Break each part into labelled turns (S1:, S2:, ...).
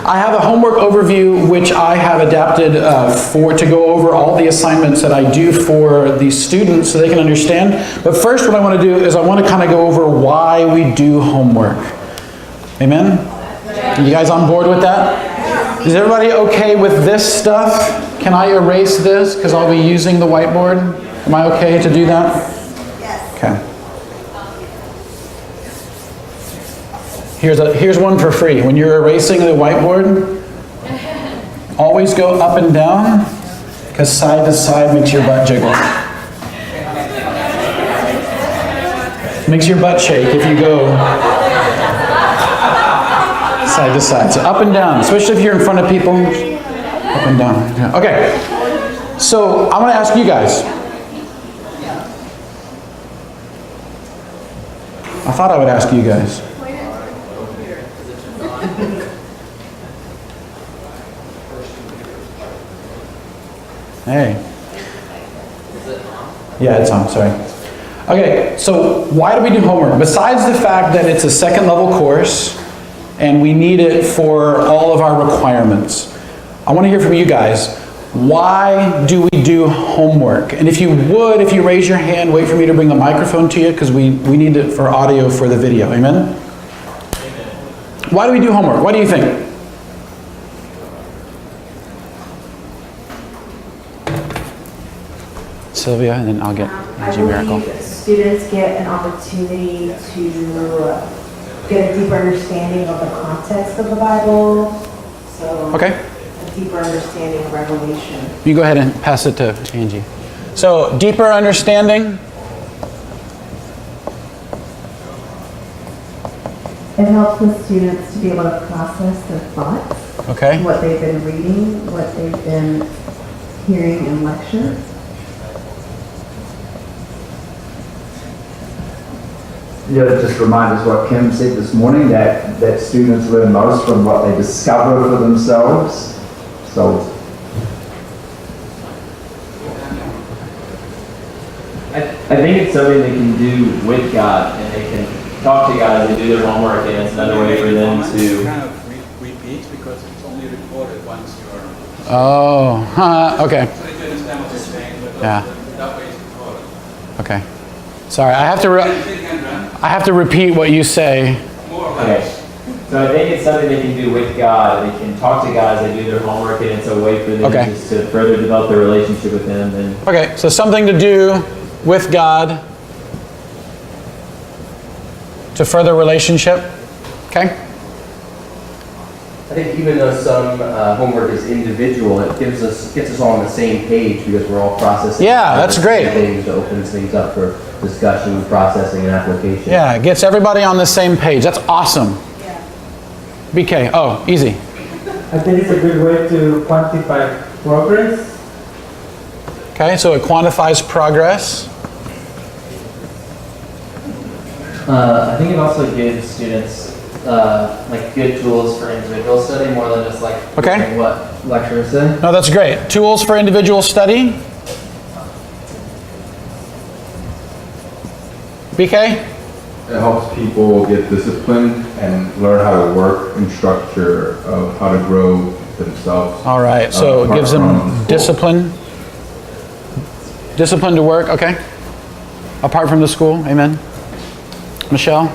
S1: I have a homework overview which I have adapted to go over all the assignments that I do for the students so they can understand. But first what I want to do is I want to kind of go over why we do homework. Amen? You guys on board with that? Is everybody okay with this stuff? Can I erase this because I'll be using the whiteboard? Am I okay to do that?
S2: Yes.
S1: Okay. Here's one for free. When you're erasing the whiteboard, always go up and down because side to side makes your butt jiggle. Makes your butt shake if you go side to side. So up and down, especially if you're in front of people. Up and down. Yeah. Okay. So I want to ask you guys. I thought I would ask you guys. Hey. Yeah, it's on, sorry. Okay, so why do we do homework? Besides the fact that it's a second level course and we need it for all of our requirements, I want to hear from you guys. Why do we do homework? And if you raise your hand, wait for me to bring the microphone to you because we need it for audio for the video. Amen? Why do we do homework? What do you think? Sylvia, and then I'll get Angie Miracle.
S2: Students get an opportunity to get a deeper understanding of the context of the Bible. So
S1: okay.
S2: A deeper understanding of Revelation.
S1: You go ahead and pass it to Angie. So, deeper understanding.
S2: It helps the students to be able to process their thoughts.
S1: Okay.
S2: What they've been reading, what they've been hearing in lecture.
S3: Yeah, just remind us what Kim said this morning, that students learn most from what they discover for themselves. So
S4: I think it's something they can do with God, and they can talk to God as they do their homework, and it's another way for them to
S5: kind of repeat because it's only recorded once you're.
S1: Oh, okay.
S5: So if you understand what they're saying, but
S1: Yeah.
S5: that way it's recorded.
S1: Okay. Sorry, I have to repeat what you say.
S5: More or
S4: Okay.
S5: less.
S4: So I think it's something they can do with God. They can talk to God as they do their homework, and it's a way for them
S1: Okay.
S4: just to further develop their relationship with Him. And
S1: Okay, so something to do with God to further relationship. Okay?
S6: I think even though some homework is individual, it gets us all on the same page because we're all processing.
S1: Yeah, that's great.
S6: Things that opens things up for discussion, processing, and application.
S1: Yeah, it gets everybody on the same page. That's awesome. BK, oh, easy.
S7: I think it's a good way to quantify progress.
S1: Okay, so it quantifies progress.
S4: I think it also gives students like good tools for individual study more than just like
S1: Okay.
S4: what lecturers say.
S1: No, that's great. Tools for individual study. BK?
S8: It helps people get disciplined and learn how to work in structure of how to grow themselves.
S1: All right, so it gives them discipline. Discipline to work, okay. Apart from the school, amen. Michelle?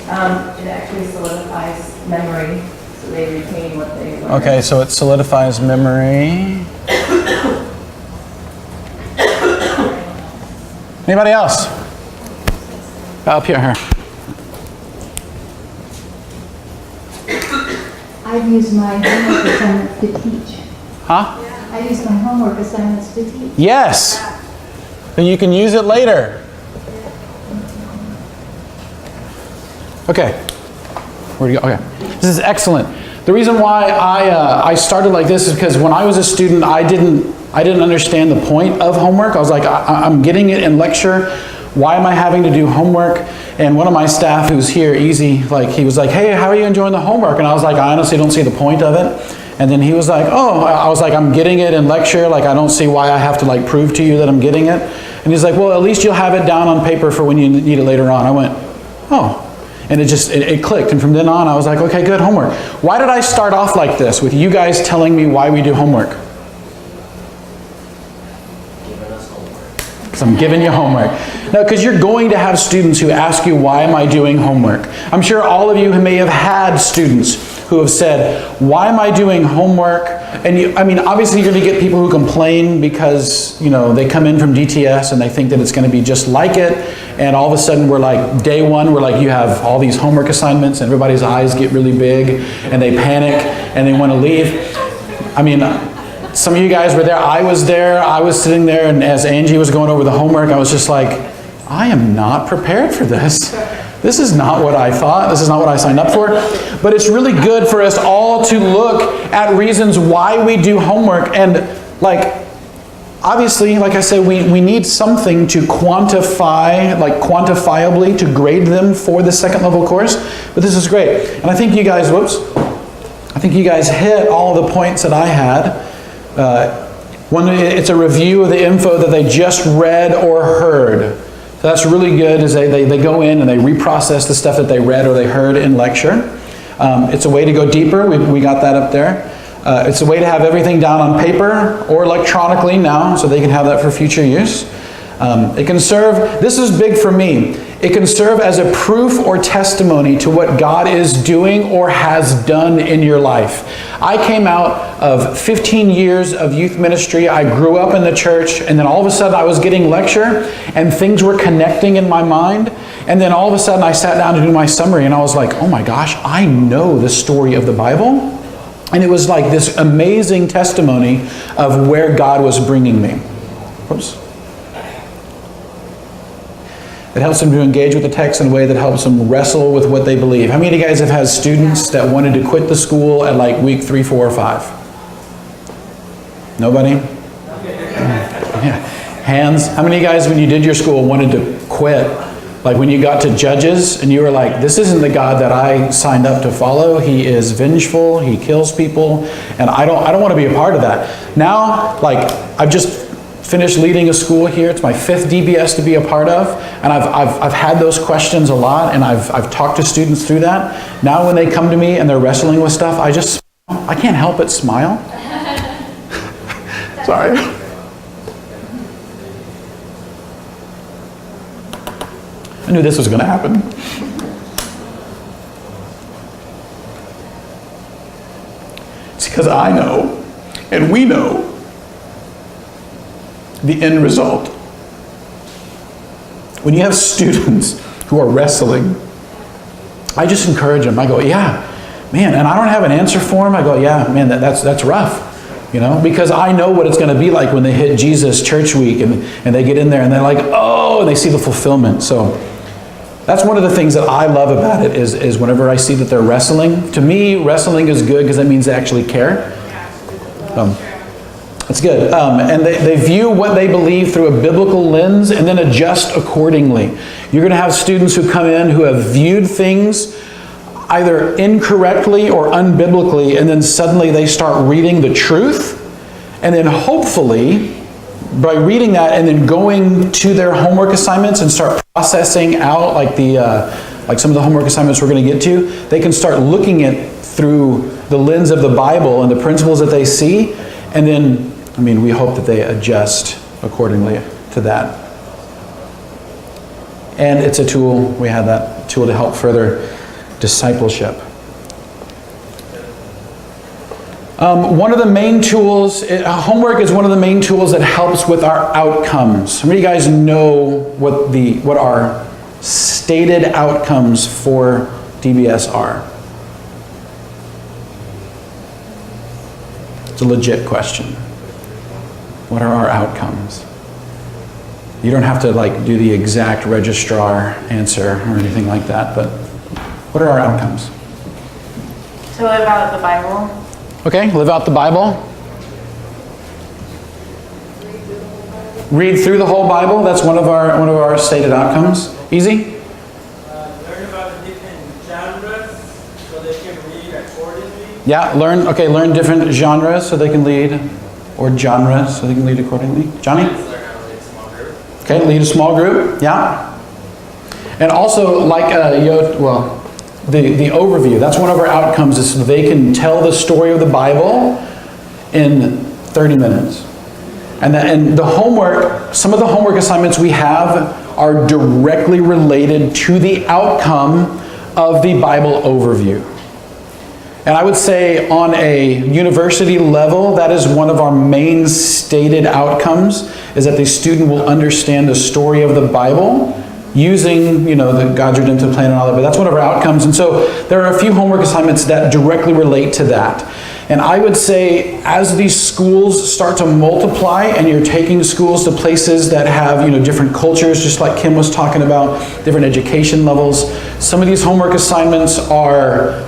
S2: It actually solidifies memory, so they retain what they learn.
S1: Okay, so it solidifies memory. Anybody else? Up here.
S9: I've used my homework assignments to teach.
S1: Huh?
S9: I use my homework assignments to teach.
S1: Yes. Then you can use it later. Okay. Where do you go? Okay. This is excellent. The reason why I started like this is because when I was a student, I didn't understand the point of homework. I was like, I'm getting it in lecture. Why am I having to do homework? And one of my staff who's here, Easy, like he was like, hey, how are you enjoying the homework? And I was like, I honestly don't see the point of it. And then he was like, oh, I was like, I'm getting it in lecture. Like, I don't see why I have to like prove to you that I'm getting it. And he's like, well, at least you'll have it down on paper for when you need it later on. I went, oh. And it clicked. And from then on, I was like, okay, good, homework. Why did I start off like this, with you guys telling me why we do homework? Because I'm giving you homework. No, because you're going to have students who ask you, why am I doing homework? I'm sure all of you may have had students who have said, why am I doing homework? And obviously you're going to get people who complain because, they come in from DTS and they think that it's going to be just like it. And all of a sudden we're like, day one, we're like, you have all these homework assignments and everybody's eyes get really big and they panic and they want to leave. Some of you guys were there. I was there. I was sitting there, and as Angie was going over the homework, I was just like, I am not prepared for this. This is not what I thought. This is not what I signed up for. But it's really good for us all to look at reasons why we do homework. And obviously, like I said, we need something to quantify, quantifiably to grade them for the second level course. But this is great. And I think you guys, hit all the points that I had. It's a review of the info that they just read or heard. So that's really good, is they go in and they reprocess the stuff that they read or they heard in lecture. It's a way to go deeper. We got that up there. It's a way to have everything down on paper or electronically now, so they can have that for future use. It can serve, this is big for me, it can serve as a proof or testimony to what God is doing or has done in your life. I came out of 15 years of youth ministry. I grew up in the church, and then all of a sudden I was getting lecture and things were connecting in my mind. And then all of a sudden I sat down to do my summary and I was like, oh my gosh, I know the story of the Bible. And it was like this amazing testimony of where God was bringing me. Oops. It helps them to engage with the text in a way that helps them wrestle with what they believe. How many of you guys have had students that wanted to quit the school at like week 3, 4, or 5? Nobody? Yeah. Hands. How many of you guys, when you did your school, wanted to quit? Like when you got to Judges and you were like, this isn't the God that I signed up to follow. He is vengeful. He kills people. And I don't want to be a part of that. Now, I've just finished leading a school here. It's my 5th DBS to be a part of, and I've had those questions a lot, and I've talked to students through that. Now when they come to me and they're wrestling with stuff, I can't help but smile. Sorry. I knew this was going to happen. It's because I know, and we know, the end result. When you have students who are wrestling, I just encourage them. I go, yeah, man, and I don't have an answer for them. I go, yeah, man, that's rough, because I know what it's going to be like when they hit Jesus Church Week and they get in there and they're like, oh, and they see the fulfillment. So that's one of the things that I love about it is whenever I see that they're wrestling. To me, wrestling is good because that means they actually care. It's good. And they view what they believe through a biblical lens and then adjust accordingly. You're going to have students who come in who have viewed things either incorrectly or unbiblically, and then suddenly they start reading the truth. And then hopefully, by reading that and then going to their homework assignments and start processing out like some of the homework assignments we're going to get to, they can start looking at through the lens of the Bible and the principles that they see. And then, we hope that they adjust accordingly to that. And it's a tool, we have that tool to help further discipleship. One of the main tools, homework is one of the main tools that helps with our outcomes. How many of you guys know what our stated outcomes for DBS are? It's a legit question. What are our outcomes? You don't have to do the exact registrar answer or anything like that, but what are our outcomes?
S10: To live out the Bible.
S1: Okay, live out the Bible. Read through the whole Bible. That's one of our stated outcomes. Easy?
S7: Learn about the different genres so they can read accordingly.
S1: Yeah, learn different genres so they can lead, or genres so they can lead accordingly. Johnny? Okay, lead a small group. Yeah. And also, like, the overview, that's one of our outcomes, is so they can tell the story of the Bible in 30 minutes. And the homework, some of the homework assignments we have are directly related to the outcome of the Bible overview. And I would say on a university level, that is one of our main stated outcomes, is that the student will understand the story of the Bible using, the God's redemptive plan and all that, but that's one of our outcomes. And so there are a few homework assignments that directly relate to that. And I would say as these schools start to multiply and you're taking schools to places that have, different cultures, just like Kim was talking about, different education levels, some of these homework assignments are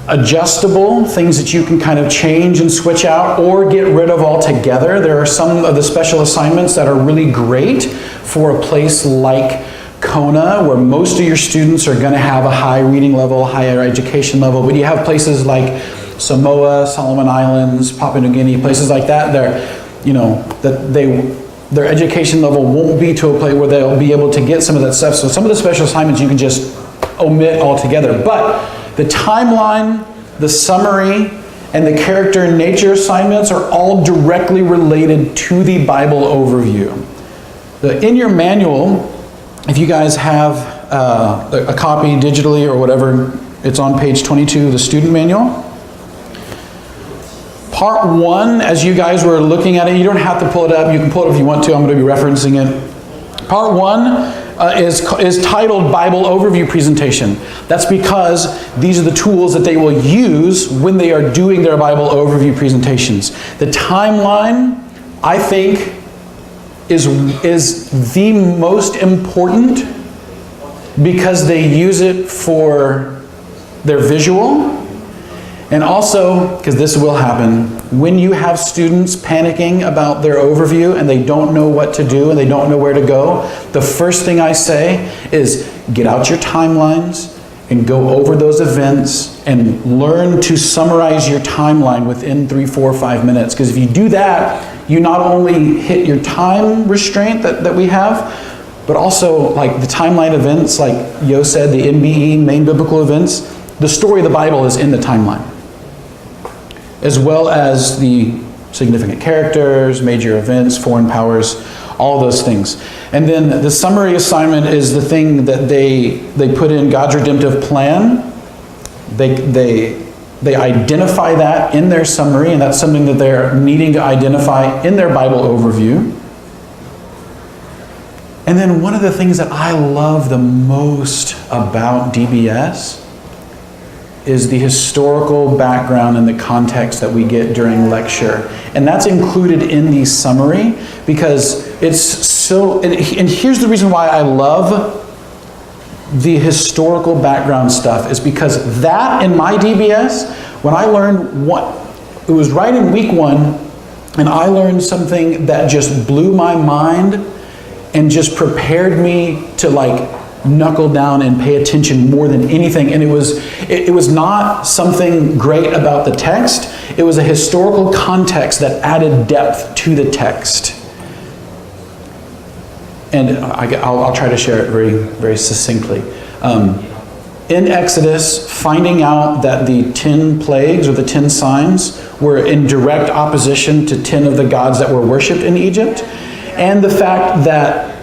S1: adjustable, things that you can kind of change and switch out or get rid of altogether. There are some of the special assignments that are really great for a place like Kona, where most of your students are going to have a high reading level, higher education level, but you have places like Samoa, Solomon Islands, Papua New Guinea, places like that, their education level won't be to a place where they'll be able to get some of that stuff. So some of the special assignments you can just omit altogether. But the timeline, the summary, and the character and nature assignments are all directly related to the Bible overview. In your manual, if you guys have a copy digitally or whatever, it's on page 22 of the student manual. Part 1, as you guys were looking at it, you don't have to pull it up. You can pull it if you want to. I'm going to be referencing it. Part 1 is titled Bible Overview Presentation. That's because these are the tools that they will use when they are doing their Bible Overview presentations. The timeline, I think, is the most important because they use it for their visual. And also, because this will happen, when you have students panicking about their overview and they don't know what to do and they don't know where to go, the first thing I say is get out your timelines and go over those events and learn to summarize your timeline within 3, 4, 5 minutes. Because if you do that, you not only hit your time restraint that we have, but also like the timeline events, like Yo said, the MBE, main biblical events, the story of the Bible is in the timeline, as well as the significant characters, major events, foreign powers, all those things. And then the summary assignment is the thing that they put in God's redemptive plan. They identify that in their summary, and that's something that they're needing to identify in their Bible overview. And then one of the things that I love the most about DBS is the historical background and the context that we get during lecture. And that's included in the summary because it's so, and here's the reason why I love the historical background stuff is because that in my DBS, when I learned it was right in week 1, and I learned something that just blew my mind and just prepared me to knuckle down and pay attention more than anything. And it was not something great about the text. It was a historical context that added depth to the text. And I'll try to share it very, very succinctly. In Exodus, finding out that the 10 plagues or the 10 signs were in direct opposition to 10 of the gods that were worshipped in Egypt, and the fact that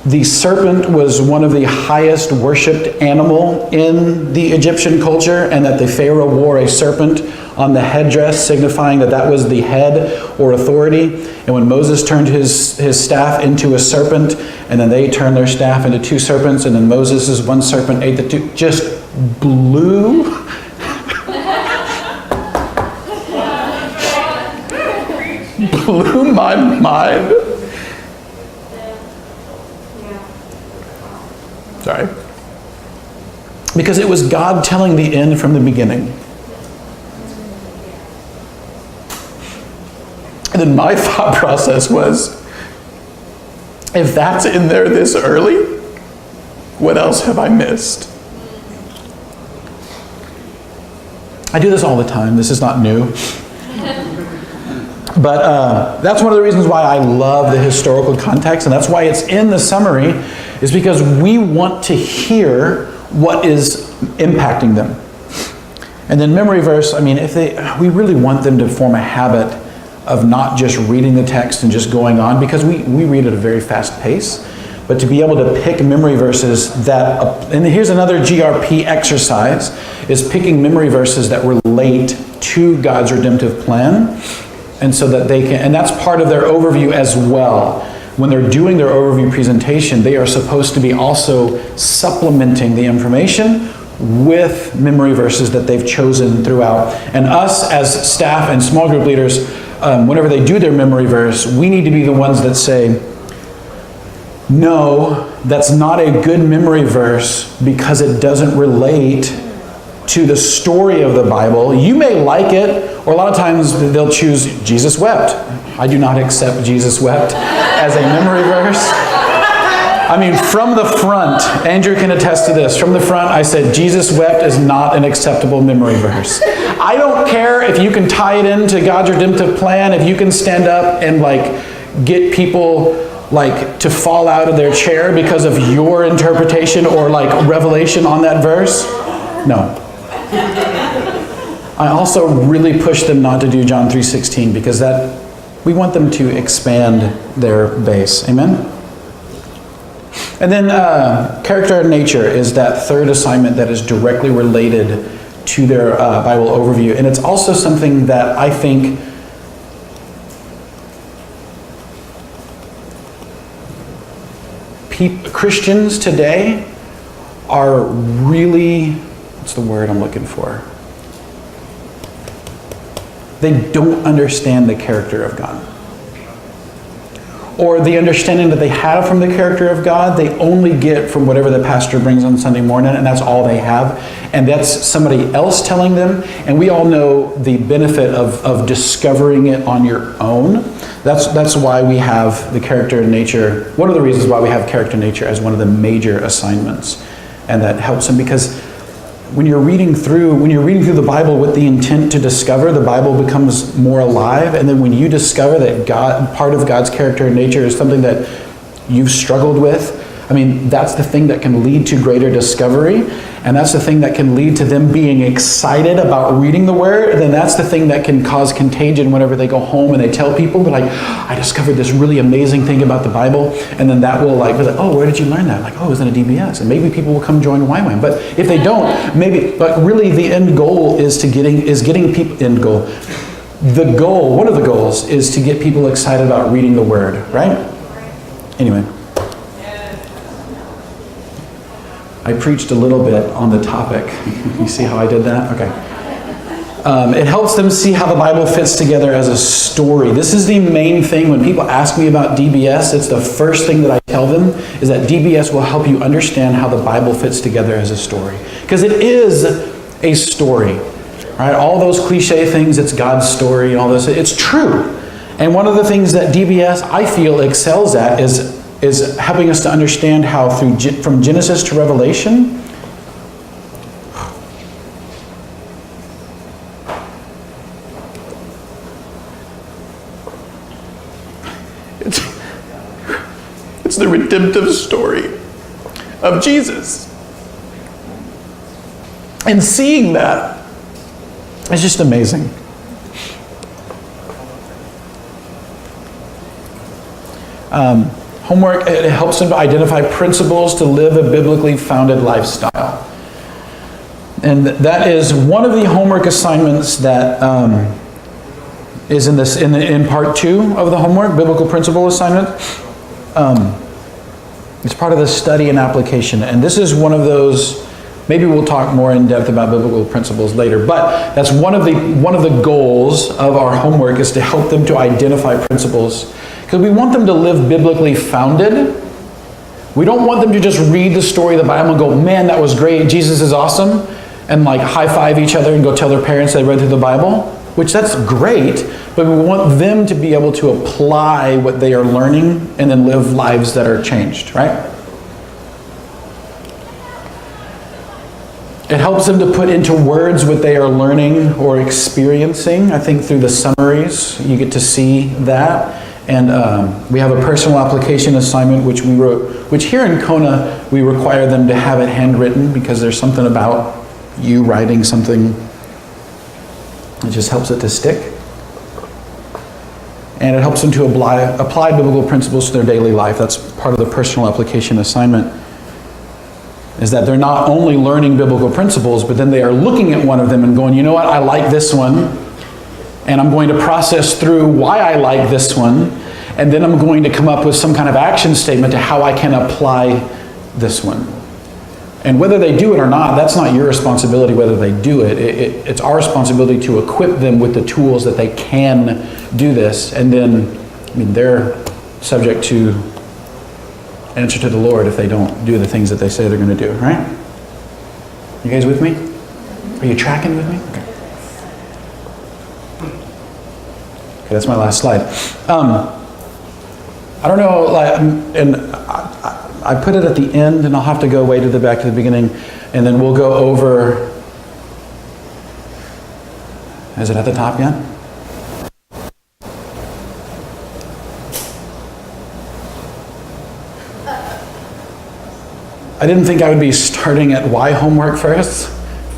S1: the serpent was one of the highest worshipped animal in the Egyptian culture, and that the Pharaoh wore a serpent on the headdress, signifying that that was the head or authority. And when Moses turned his staff into a serpent, and then they turned their staff into 2 serpents, and then Moses' 1 serpent ate the 2, just blew my mind. Sorry. Because it was God telling the end from the beginning. And then my thought process was, if that's in there this early, what else have I missed? I do this all the time. This is not new. But that's one of the reasons why I love the historical context, and that's why it's in the summary, is because we want to hear what is impacting them. And then memory verse, I mean, we really want them to form a habit of not just reading the text and just going on, because we read at a very fast pace, but to be able to pick memory verses that, and here's another GRP exercise, is picking memory verses that relate to God's redemptive plan, and so that they can, and that's part of their overview as well. When they're doing their overview presentation, they are supposed to be also supplementing the information with memory verses that they've chosen throughout. And us as staff and small group leaders, whenever they do their memory verse, we need to be the ones that say, no, that's not a good memory verse because it doesn't relate to the story of the Bible. You may like it, or a lot of times they'll choose Jesus wept. I do not accept Jesus wept as a memory verse. I mean, from the front, Andrew can attest to this. From the front, I said, Jesus wept is not an acceptable memory verse. I don't care if you can tie it into God's redemptive plan, if you can stand up and get people to fall out of their chair because of your interpretation or revelation on that verse. No. I also really push them not to do John 3:16 because we want them to expand their base. Amen? And then character and nature is that third assignment that is directly related to their Bible overview. And it's also something that I think Christians today are really, what's the word I'm looking for? They don't understand the character of God. Or the understanding that they have from the character of God, they only get from whatever the pastor brings on Sunday morning, and that's all they have. And that's somebody else telling them. And we all know the benefit of discovering it on your own. That's why we have the character and nature. One of the reasons why we have character and nature as one of the major assignments. And that helps them because when you're reading through the Bible with the intent to discover, the Bible becomes more alive. And then when you discover that part of God's character and nature is something that you've struggled with, I mean, that's the thing that can lead to greater discovery. And that's the thing that can lead to them being excited about reading the Word. Then that's the thing that can cause contagion whenever they go home and they tell people, they're like, I discovered this really amazing thing about the Bible. And then that will be like, oh, where did you learn that? Like, oh, it was in a DBS. And maybe people will come join YWAM. But if they don't, maybe, really the end goal is getting people, the goal, one of the goals is to get people excited about reading the Word, right? Anyway. I preached a little bit on the topic. You see how I did that? Okay. It helps them see how the Bible fits together as a story. This is the main thing. When people ask me about DBS, it's the first thing that I tell them is that DBS will help you understand how the Bible fits together as a story. Because it is a story. Right? All those cliche things, it's God's story and all this, it's true. And one of the things that DBS, I feel, excels at is helping us to understand how from Genesis to Revelation, it's the redemptive story of Jesus. And seeing that is just amazing. Homework, it helps them to identify principles to live a biblically founded lifestyle. And that is one of the homework assignments that is in part 2 of the homework, biblical principle assignment. It's part of the study and application. And this is one of those, maybe we'll talk more in depth about biblical principles later, but that's one of the goals of our homework is to help them to identify principles. Because we want them to live biblically founded. We don't want them to just read the story of the Bible and go, man, that was great, Jesus is awesome, and high five each other and go tell their parents they read through the Bible, which that's great, but we want them to be able to apply what they are learning and then live lives that are changed, right? It helps them to put into words what they are learning or experiencing. I think through the summaries, you get to see that. And we have a personal application assignment, which we wrote, which here in Kona, we require them to have it handwritten because there's something about you writing something, it just helps it to stick. And it helps them to apply biblical principles to their daily life. That's part of the personal application assignment, is that they're not only learning biblical principles, but then they are looking at one of them and going, you know what, I like this one. And I'm going to process through why I like this one, and then I'm going to come up with some kind of action statement to how I can apply this one. And whether they do it or not, that's not your responsibility whether they do it. It's our responsibility to equip them with the tools that they can do this. And then, I mean, they're subject to answer to the Lord if they don't do the things that they say they're going to do, right? You guys with me? Are you tracking with me? Okay. Okay, that's my last slide. I don't know, and I put it at the end, and I'll have to go way to the back to the beginning, and then we'll go over. Is it at the top yet? I didn't think I would be starting at why homework first,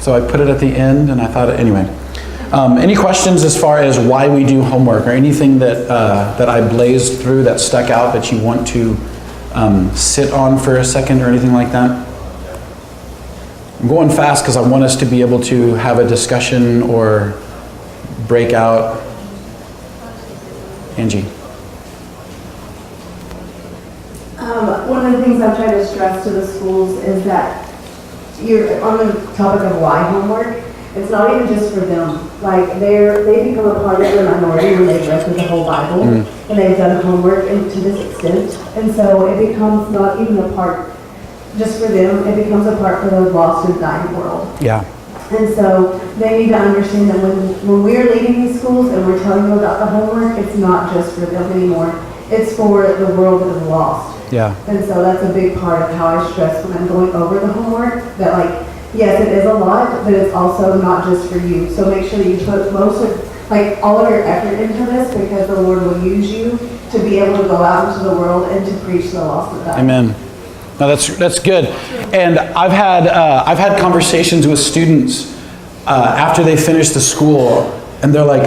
S1: so I put it at the end, and I thought, anyway. Any questions as far as why we do homework, or anything that I blazed through that stuck out that you want to sit on for a second, or anything like that? I'm going fast because I want us to be able to have a discussion or break out. Angie.
S2: One of the things I'm trying to stress to the schools is that you're on the topic of why homework. It's not even just for them. Like they become a part of the minority when they've read through the whole Bible and they've done homework and to this extent. And so it becomes not even a part just for them. It becomes a part for those lost and dying world.
S1: Yeah.
S2: And so they need to understand that when we're leading these schools and we're telling them about the homework, it's not just for them anymore. It's for the world that is lost.
S1: Yeah.
S2: And so that's a big part of how I stress when I'm going over the homework, that like, yes, it is a lot, but it's also not just for you. So make sure that you put most of, like, all of your effort into this, because the Lord will use you to be able to go out into the world and to preach the lost and dying.
S1: Amen. No, that's good. And I've had conversations with students after they finish the school, and they're like,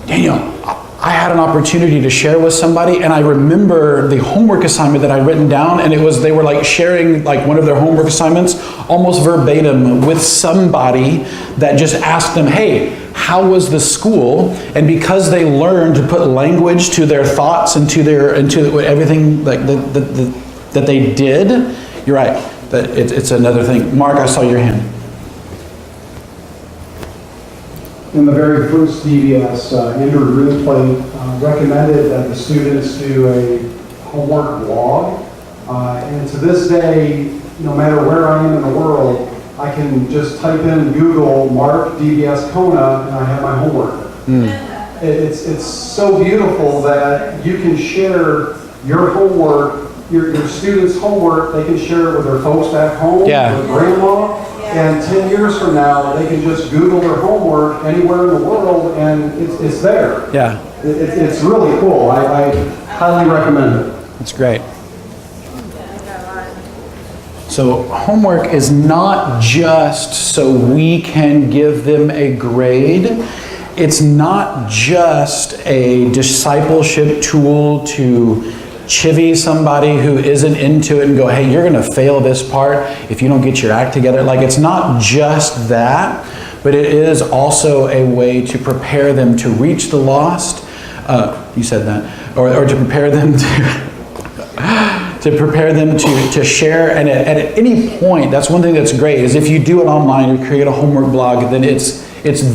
S1: Daniel, I had an opportunity to share with somebody, and I remember the homework assignment that I'd written down, and they were like sharing like one of their homework assignments almost verbatim with somebody that just asked them, hey, how was the school? And because they learned to put language to their thoughts and to everything like that they did, you're right, that it's another thing. Mark, I saw your hand.
S11: In the very first DBS, Andrew Ruthplate recommended that the students do a homework blog. And to this day, no matter where I am in the world, I can just type in Google Mark DBS Kona and I have my homework. It's so beautiful that you can share your homework, your students' homework, they can share it with their folks back home, with grandma. And 10 years from now, they can just Google their homework anywhere in the world, and it's there.
S1: Yeah.
S11: It's really cool. I highly recommend it.
S1: That's great. So homework is not just so we can give them a grade. It's not just a discipleship tool to chivvy somebody who isn't into it and go, hey, you're going to fail this part if you don't get your act together. Like, it's not just that, but it is also a way to prepare them to reach the lost. You said that. Or to prepare them to share. And at any point, that's one thing that's great, is if you do it online, you create a homework blog, then it's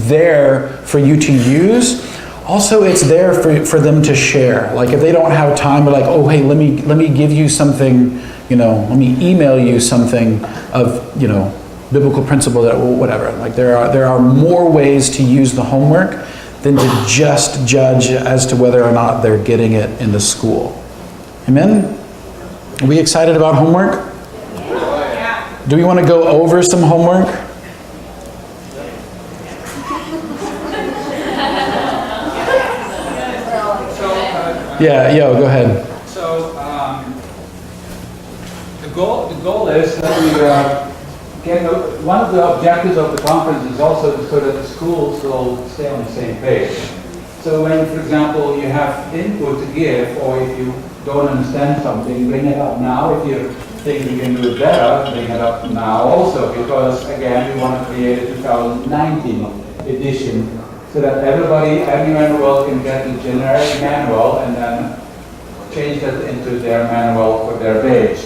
S1: there for you to use. Also, it's there for them to share. Like, if they don't have time, but like, oh, hey, let me give you something, let me email you something of, biblical principle that, whatever. Like, there are more ways to use the homework than to just judge as to whether or not they're getting it in the school. Amen? Are we excited about homework? Do we want to go over some homework? Yeah, yo, go ahead.
S5: So, the goal is that we get, one of the objectives of the conference is also so that the schools will stay on the same page. So when, for example, you have input to give, or if you don't understand something, bring it up now. If you think you can do it better, bring it up now also, because again, we want to create a 2019 edition so that everybody, everywhere in the world can get the generic manual and then change that into their manual for their page.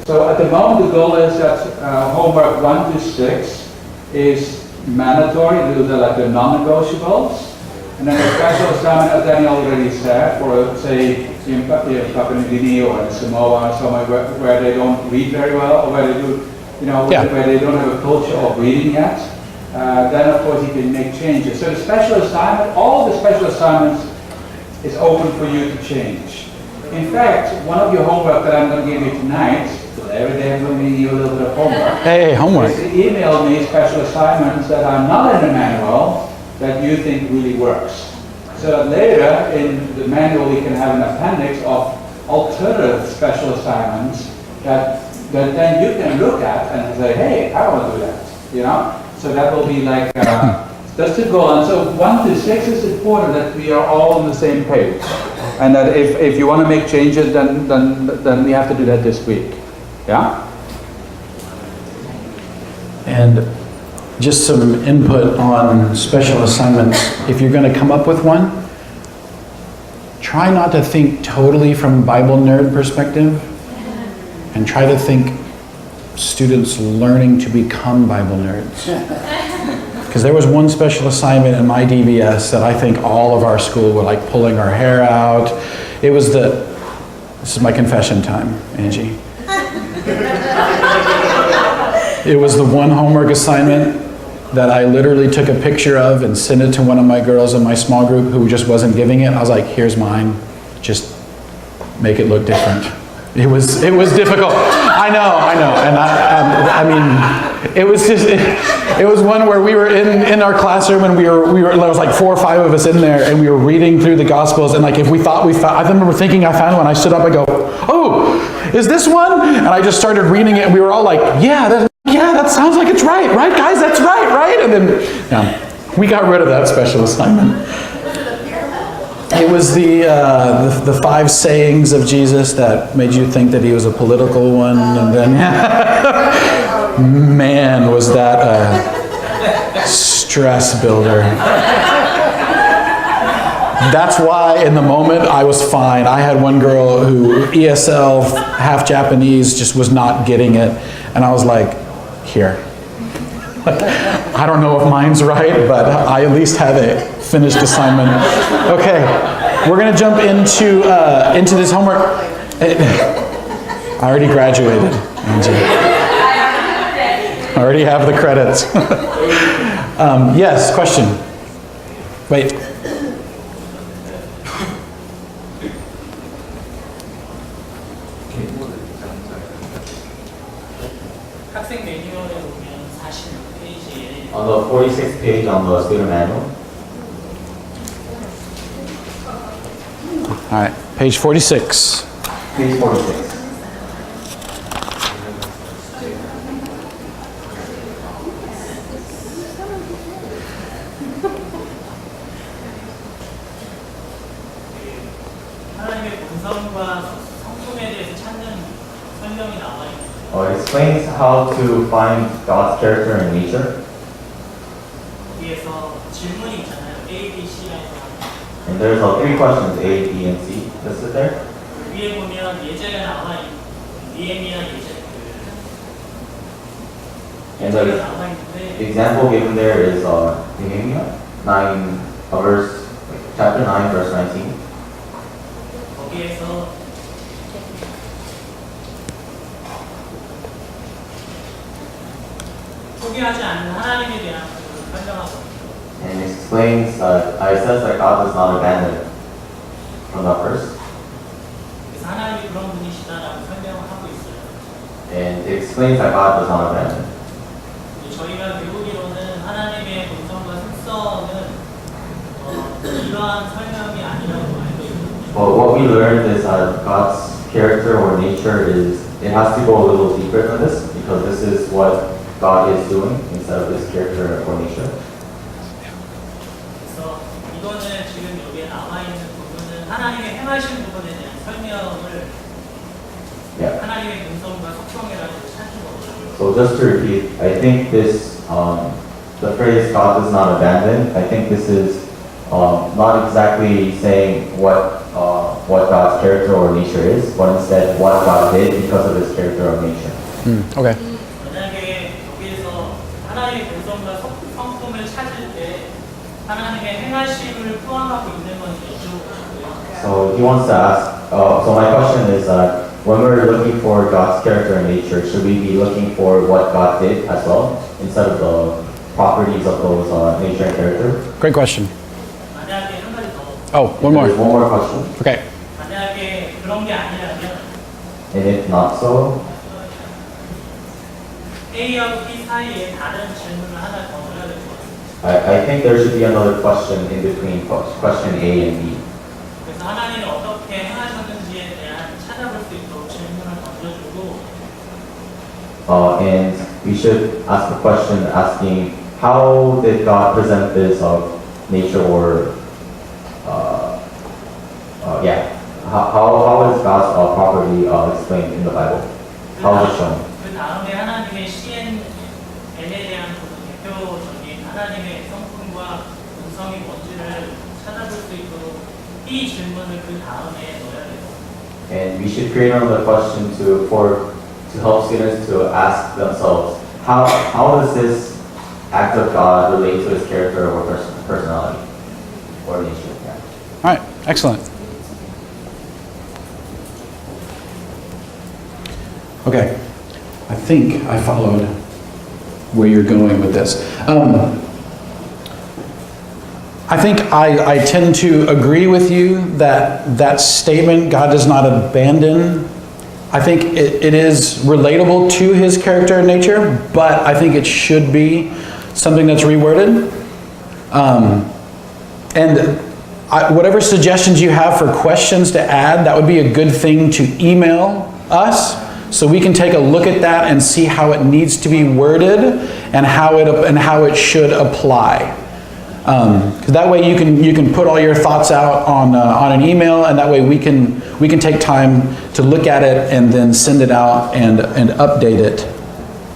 S5: So at the moment, the goal is that homework 1 to 6 is mandatory. Those are like the non-negotiables. And then a special assignment, as Daniel already said, for say in Papua New Guinea or in Samoa or somewhere where they don't read very well, or where they do, where they don't have a culture of reading yet, then of course you can make changes. So the special assignment, all the special assignments is open for you to change. In fact, one of your homework that I'm going to give you tonight, so every day I'm going to give you a little bit of homework.
S1: Hey, homework.
S5: Is to email me special assignments that are not in the manual that you think really works. So that later in the manual we can have an appendix of alternative special assignments that then you can look at and say, hey, I want to do that, So that will be like, that's the goal. And so 1 to 6 is important that we are all on the same page. And that if you want to make changes, then we have to do that this week. Yeah?
S1: And just some input on special assignments. If you're going to come up with one, try not to think totally from Bible nerd perspective, and try to think students learning to become Bible nerds. Because there was one special assignment in my DBS that I think all of our school were like pulling our hair out. It was this is my confession time, Angie. It was the one homework assignment that I literally took a picture of and sent it to one of my girls in my small group who just wasn't giving it. I was like, here's mine, just make it look different. It was difficult. I know. And I mean, it was just, it was one where we were in our classroom and we were, there was like 4 or 5 of us in there and we were reading through the Gospels, and like if we thought I remember thinking I found one, I stood up, I go, oh, is this one? And I just started reading it and we were all like, yeah, that sounds like it's right guys, that's right? And then we got rid of that special assignment. It was the 5 sayings of Jesus that made you think that he was a political one, and then man, was that a stress builder. That's why in the moment I was fine. I had one girl who ESL, half Japanese, just was not getting it, and I was like, here. I don't know if mine's right, but I at least have a finished assignment. Okay, we're gonna jump into this homework. I already graduated, Angie. I already have the credits. Yes, question. Wait.
S7: 학생 매뉴얼에 보면 46페이지에
S12: On the 46th page on the student manual.
S1: All right, page 46.
S12: Page 46.
S7: 하나님의 본성과 성품에 대해서 찾는 설명이 나와 있는
S12: It explains how to find God's character and nature.
S7: 거기에서 질문이 있잖아요. A, B, C라 해서
S12: And there's 3 questions, A, B, and C listed there.
S7: 위에 보면 예제가 나와 있는 니에미야 예제
S12: And
S7: 예제가
S12: the
S7: 나와 있는데
S12: example given there is Nehemiah 9, chapter 9, verse 19.
S7: 거기에서 포기하지 않는 하나님에 대한 설명하고
S12: And it explains it says that God does not abandon from that verse.
S7: 그래서 하나님이 그런 분이시다라고 설명을 하고 있어요.
S12: And it explains that God does not abandon.
S7: 저희가 배우기로는 하나님의 본성과 속성은 이러한 설명이 아니라고 알고 있거든요.
S12: But what we learned is that God's character or nature is, it has to go a little deeper than this, because this is what God is doing instead of his character or nature.
S7: 그래서 이거는 지금 여기에 나와 있는 부분은 하나님의 행하신 부분에 대한 설명을
S12: Yeah.
S7: 하나님의 근성과 속성이라고 찾는 거거든요.
S12: So just to repeat, I think this, the phrase God does not abandon, I think this is not exactly saying what God's character or nature is, but instead what God did because of his character or nature.
S1: Okay.
S7: 만약에 여기에서 하나님의 근성과 성품을 찾을 때 하나님의 행하심을 포함하고 있는 건지 여쭤보고요.
S12: So he wants to ask, so my question is that when we're looking for God's character and nature, should we be looking for what God did as well, instead of the properties of those nature and character?
S1: Great question.
S7: 만약에 한 가지 더
S1: Oh, one more.
S12: There's one more question.
S1: Okay.
S7: 만약에 그런 게 아니라면
S12: And if not so,
S7: A하고 B 사이에 다른 질문을 하나 더 넣어야 될 것 같아요.
S12: I think there should be another question in between question A and B.
S7: 그래서 하나님이 어떻게 행하셨는지에 대한 찾아볼 수 있도록 질문을 던져주고
S12: And we should ask the question asking, how did God present this nature or, how is God's property explained in the Bible? How is it shown?
S7: 그 다음에 하나님의 시엔에 대한 대표적인 하나님의 성품과 본성이 뭔지를 찾아볼 수 있도록 이 질문을 그 다음에 넣어야 돼요.
S12: And we should create another question to help students to ask themselves, how does this act of God relate to his character or personality or nature? Yeah.
S1: All right. Excellent. Okay. I think I followed where you're going with this. I think I tend to agree with you that statement, God does not abandon. I think it is relatable to his character and nature, but I think it should be something that's reworded. Whatever suggestions you have for questions to add, that would be a good thing to email us, so we can take a look at that and see how it needs to be worded and how it should apply. Because that way you can put all your thoughts out on an email, and that way we can take time to look at it and then send it out and update it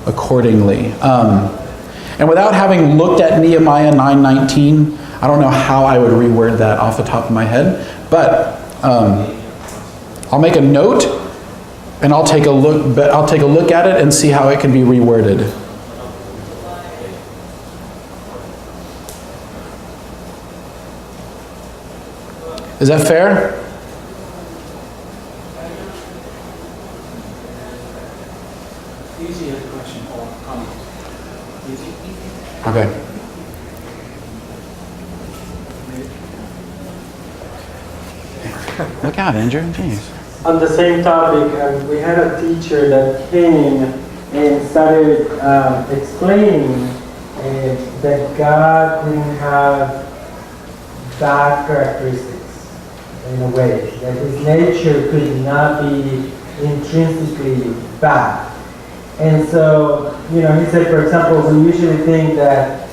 S1: accordingly. And without having looked at Nehemiah 9:19, I don't know how I would reword that off the top of my head, but I'll make a note and I'll take a look at it and see how it can be reworded. Is that fair?
S5: Easy question or comment.
S1: Okay. Look out, Andrew. Jeez.
S13: On the same topic, we had a teacher that came and started explaining that God didn't have bad characteristics in a way, that his nature could not be intrinsically bad. And so, he said, for example, we usually think that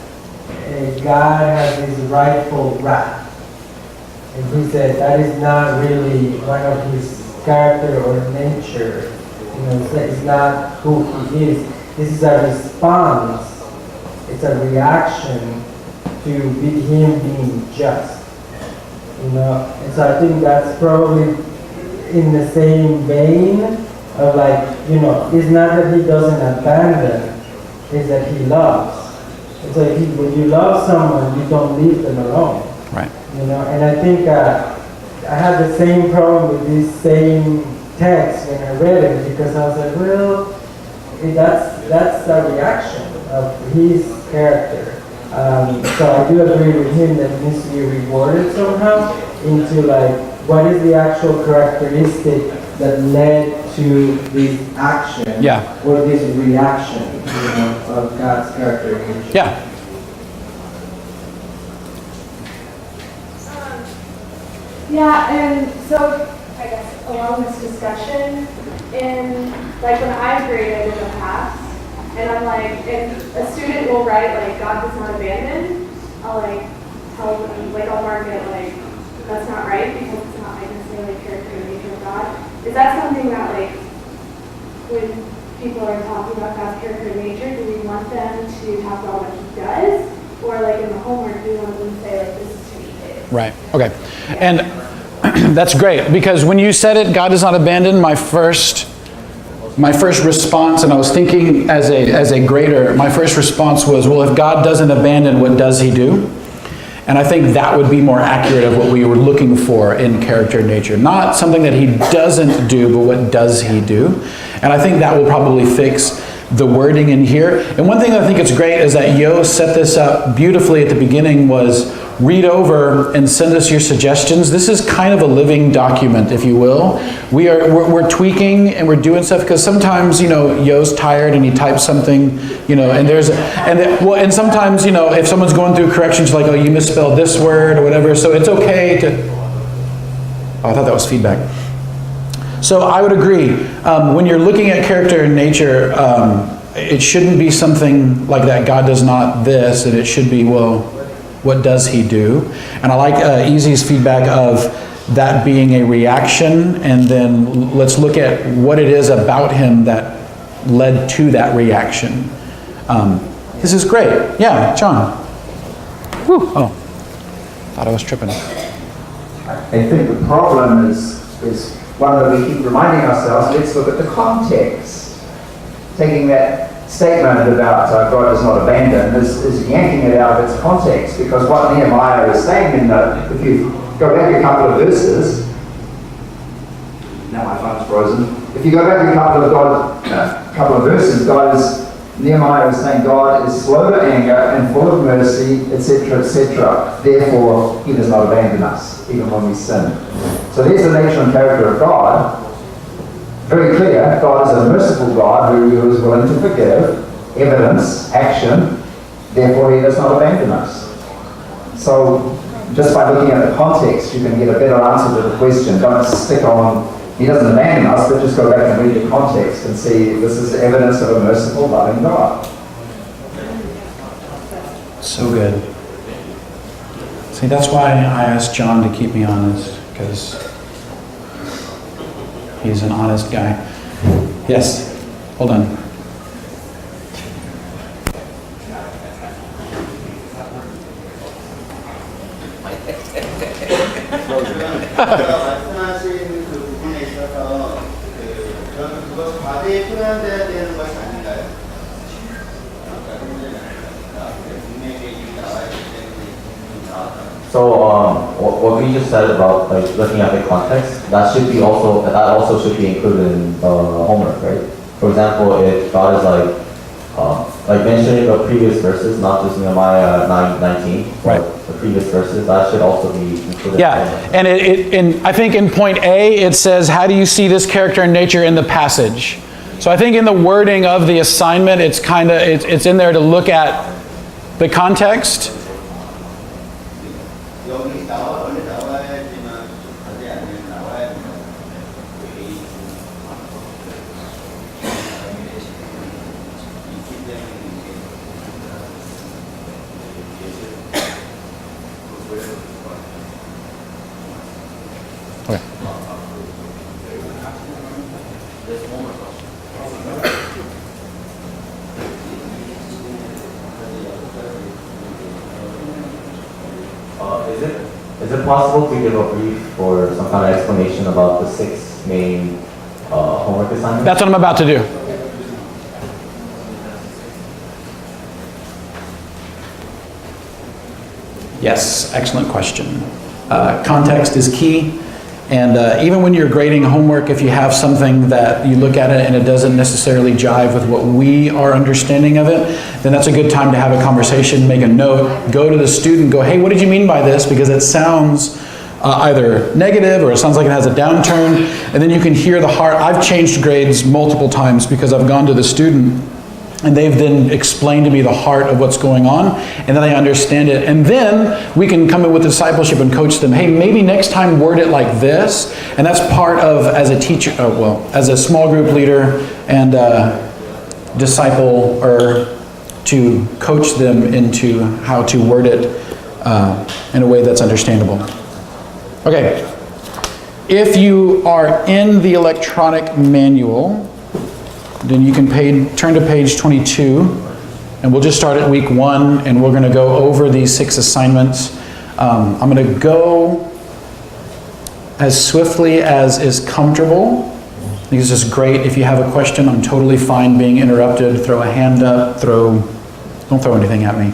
S13: God has his rightful wrath. And he said that is not really one of his character or nature. It's not who he is. This is a response. It's a reaction to him being just. And so I think that's probably in the same vein of it's not that he doesn't abandon, it's that he loves. And so when you love someone, you don't leave them alone.
S1: Right.
S13: And I think I had the same problem with this same text when I read it, because I was like, well, that's a reaction of his character. So I do agree with him that it needs to be rewarded somehow into what is the actual characteristic that led to this action or this reaction of God's character.
S1: Yeah.
S14: Yeah, and so I guess along this discussion, in like when I graded in the past, and I'm like, if a student will write like God does not abandon, I'll like tell them, like I'll mark it like that's not right because it's not like necessarily character or nature of God. Is that something that like when people are talking about God's character and nature, do we want them to talk about what he does? Or like in the homework, do we want them to say like this is who he is?
S1: Right, okay. And that's great, because when you said it, God does not abandon, my first response, and I was thinking as a grader, my first response was, well, if God doesn't abandon, what does he do? And I think that would be more accurate of what we were looking for in character and nature. Not something that he doesn't do, but what does he do? And I think that will probably fix the wording in here. And one thing I think it's great is that Yo set this up beautifully at the beginning was read over and send us your suggestions. This is kind of a living document, if you will. We're tweaking and we're doing stuff because sometimes, you know, Yo's tired and he types something, you know, and sometimes, you know, if someone's going through corrections like, oh, you misspelled this word or whatever, so it's okay to, oh, I thought that was feedback. So I would agree, when you're looking at character and nature, it shouldn't be something like that, God does not this, and it should be, well, what does he do? And I like Easy's feedback of that being a reaction, and then let's look at what it is about him that led to that reaction. This is great. Yeah, John. Whew. Oh, thought I was tripping.
S3: I think the problem is one that we keep reminding ourselves, let's look at the context. Taking that statement about God does not abandon is yanking it out of its context, because what Nehemiah is saying if you go back a couple of verses, now my phone's frozen. If you go back a couple of verses, Nehemiah is saying God is slow to anger and full of mercy, etc., etc. Therefore, he does not abandon us, even when we sin. So there's the nature and character of God. Very clear, God is a merciful God who is willing to forgive, evidence, action, therefore he does not abandon us. So just by looking at the context, you can get a better answer to the question. Don't stick on, he doesn't abandon us, but just go back and read the context and see this is evidence of a merciful, loving God.
S1: So good. See, that's why I asked John to keep me honest, because he's an honest guy. Yes, hold on.
S15: 말씀하신 그 부분에 있어서 저는 그것을 과대에 표현돼야 되는 것이 아닌가요? 분명히 이미 나와야 되기 때문에 나왔다.
S12: So what we just said about like looking at the context, that also should be included in the homework, right? For example, if God is like mentioning the previous verses, not just Nehemiah 9:19,
S1: right?
S12: The previous verses, that should also be included.
S1: Yeah, and I think in point A it says, how do you see this character and nature in the passage? So I think in the wording of the assignment, it's it's in there to look at the context.
S12: Is it possible to give a brief or some kind of explanation about the 6 main homework assignments?
S1: That's what I'm about to do. Yes, excellent question. Context is key. And even when you're grading homework, if you have something that you look at it and it doesn't necessarily jive with what we are understanding of it, then that's a good time to have a conversation, make a note, go to the student, go, hey, what did you mean by this? Because it sounds either negative or it sounds like it has a downturn. And then you can hear the heart. I've changed grades multiple times because I've gone to the student And they've then explained to me the heart of what's going on, and then I understand it. And then we can come in with discipleship and coach them. Hey, maybe next time word it like this. And that's part of, as a teacher, as a small group leader and disciple, or to coach them into how to word it in a way that's understandable. Okay. If you are in the electronic manual, then you can turn to page 22, and we'll just start at week 1, and we're going to go over these 6 assignments. I'm going to go as swiftly as is comfortable. I think it's just great. If you have a question, I'm totally fine being interrupted. Throw a hand up, don't throw anything at me.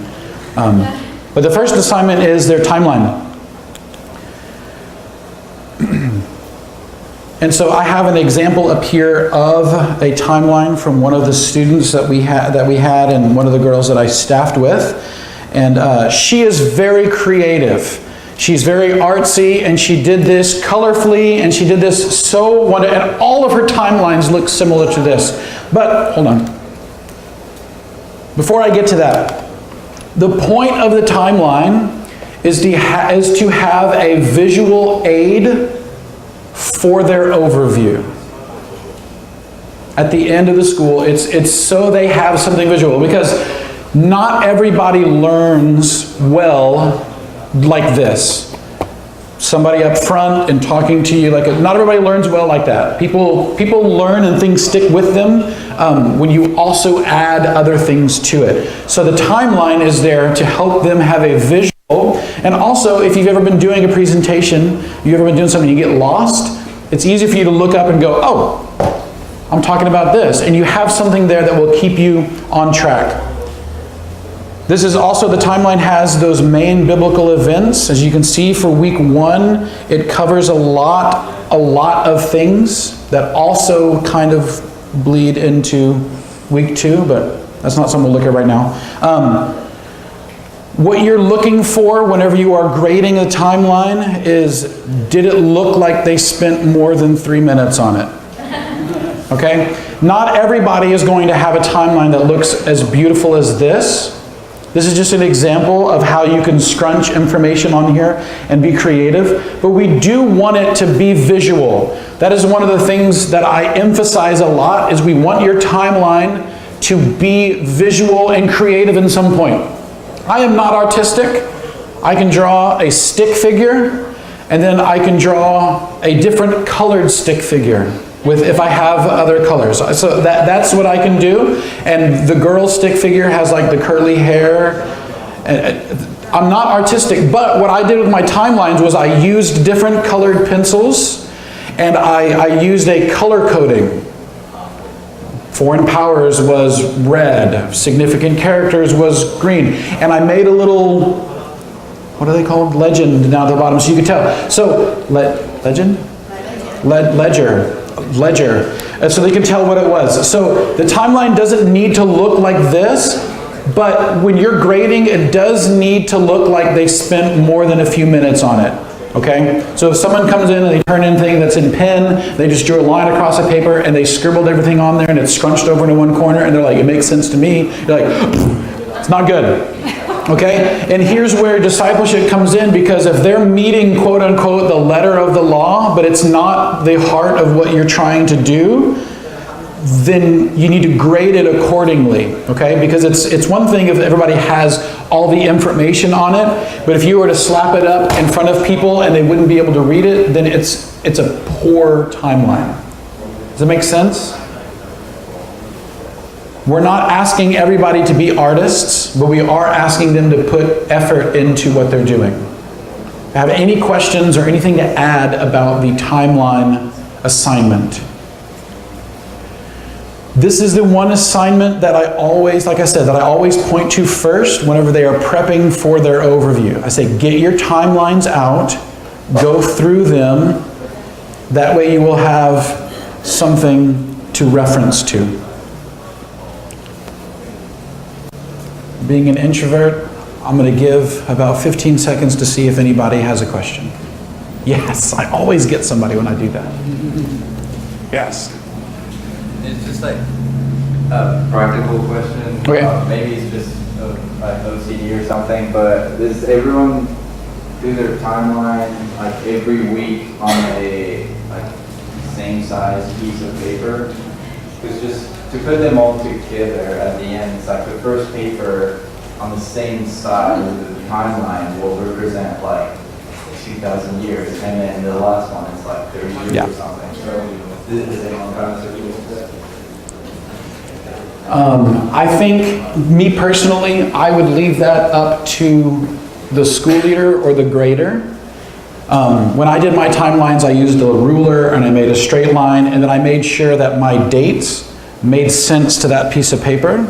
S1: But the first assignment is their timeline. And so I have an example up here of a timeline from one of the students that we had, and one of the girls that I staffed with. And she is very creative. She's very artsy, and she did this colorfully, and she did this so wonderful, and all of her timelines look similar to this. But, hold on. Before I get to that, the point of the timeline is to have a visual aid for their overview. At the end of the school, it's so they have something visual, because not everybody learns well like this. Somebody up front and talking to you not everybody learns well like that. People learn and things stick with them when you also add other things to it. So the timeline is there to help them have a visual. And also, if you've ever been doing a presentation, you've ever been doing something, you get lost, it's easy for you to look up and go, oh, I'm talking about this. And you have something there that will keep you on track. This is also, the timeline has those main biblical events. As you can see, for week 1, it covers a lot of things that also kind of bleed into week 2, but that's not something we'll look at right now. What you're looking for whenever you are grading a timeline is, did it look like they spent more than 3 minutes on it? Okay? Not everybody is going to have a timeline that looks as beautiful as this. This is just an example of how you can scrunch information on here and be creative. But we do want it to be visual. That is one of the things that I emphasize a lot, is we want your timeline to be visual and creative in some point. I am not artistic. I can draw a stick figure, and then I can draw a different colored stick figure if I have other colors. So that's what I can do. And the girl stick figure has the curly hair. I'm not artistic, but what I did with my timelines was I used different colored pencils, and I used a color coding. Foreign powers was red, significant characters was green, and I made a little, what are they called? Legend down at the bottom, so you can tell. So, legend? Ledger. So they can tell what it was. So the timeline doesn't need to look like this, but when you're grading, it does need to look like they spent more than a few minutes on it. Okay? So if someone comes in and they turn in anything that's in pen, they just drew a line across the paper and they scribbled everything on there and it's scrunched over into one corner, and they're like, it makes sense to me. You're like, it's not good. Okay? And here's where discipleship comes in, because if they're meeting, quote unquote, the letter of the law, but it's not the heart of what you're trying to do, then you need to grade it accordingly, okay? Because it's one thing if everybody has all the information on it, but if you were to slap it up in front of people and they wouldn't be able to read it, then it's a poor timeline. Does that make sense? We're not asking everybody to be artists, but we are asking them to put effort into what they're doing. Have any questions or anything to add about the timeline assignment? This is the one assignment that I always, like I said, that I always point to first whenever they are prepping for their overview. I say, get your timelines out, go through them. That way you will have something to reference to. Being an introvert, I'm going to give about 15 seconds to see if anybody has a question. Yes, I always get somebody when I do that. Yes.
S16: It's just like, a practical question.
S1: Okay.
S16: Maybe it's just like OCD or something, but does everyone do their timeline like every week on a like same size piece of paper? Because just to put them all together at the end, it's like the first paper on the same side of the timeline will represent like 2,000 years, and then the last one is like 30 years or something. So is anyone kind of circular with that?
S1: I think, me personally, I would leave that up to the school leader or the grader. When I did my timelines, I used a ruler and I made a straight line, and then I made sure that my dates made sense to that piece of paper.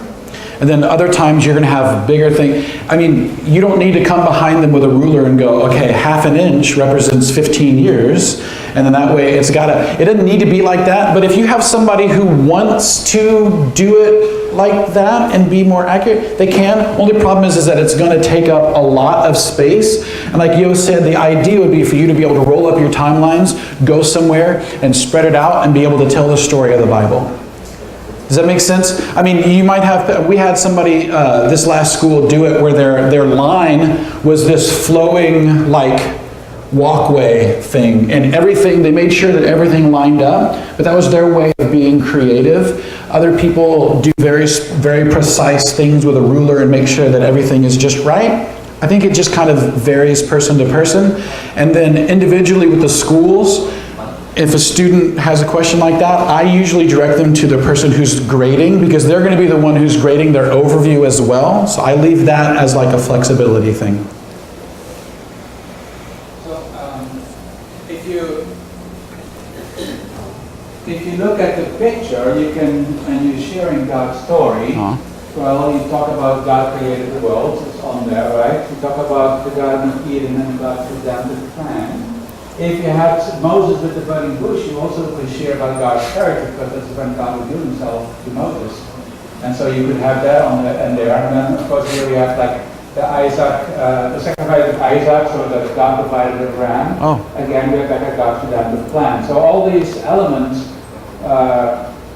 S1: And then other times you're going to have bigger things. I mean, you don't need to come behind them with a ruler and go, okay, half an inch represents 15 years. And then that way it doesn't need to be like that. But if you have somebody who wants to do it like that and be more accurate, they can. Only problem is that it's going to take up a lot of space. And like Yo said, the idea would be for you to be able to roll up your timelines, go somewhere and spread it out and be able to tell the story of the Bible. Does that make sense? I mean, you might have, we had somebody this last school do it where their line was this flowing like walkway thing, and everything, they made sure that everything lined up, but that was their way of being creative. Other people do very, very precise things with a ruler and make sure that everything is just right. I think it just kind of varies person to person. And then individually with the schools, if a student has a question like that, I usually direct them to the person who's grading, because they're going to be the one who's grading their overview as well. So I leave that as like a flexibility thing.
S5: So if you look at the picture, you can, and you're sharing God's story, well, you talk about God created the world, it's on there, right? You talk about the Garden of Eden and God presented the plan. If you had Moses with the burning bush, you also could share about God's character, because that's when God revealed himself to Moses. And so you could have that on the, and there. And then, of course, here we have like the sacrifice of Isaac, so that God provided a ram. Again, we're back at God's redemptive plan. So all these elements,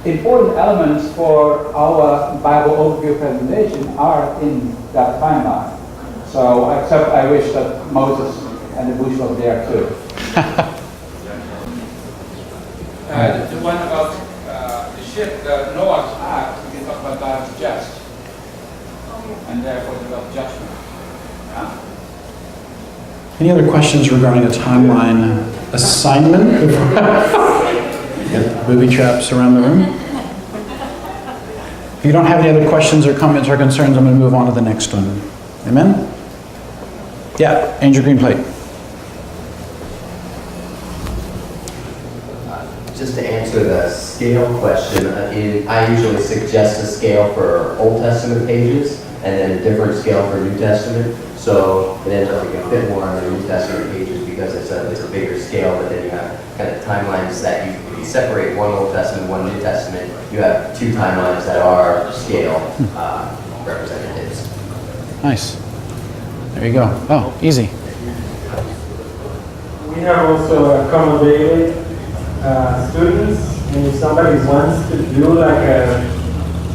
S5: important elements for our Bible overview presentation are in that timeline. So, except I wish that Moses and the bush was there too. The one about the ship, the Noah's Ark, we can talk about God is just, and therefore the God judgment.
S1: Any other questions regarding a timeline assignment? Booby traps around the room. If you don't have any other questions or comments or concerns, I'm going to move on to the next one. Amen? Yeah, Angel Green Plate.
S6: Just to answer the scale question, I usually suggest a scale for Old Testament pages and then a different scale for New Testament. So it ends up being a bit more on the New Testament pages because it's a bigger scale, but then you have kind of timelines that if you separate one Old Testament, one New Testament, you have two timelines that are scale representatives.
S1: Nice. There you go. Oh, easy.
S13: We have also accountability students, and if somebody wants to do like a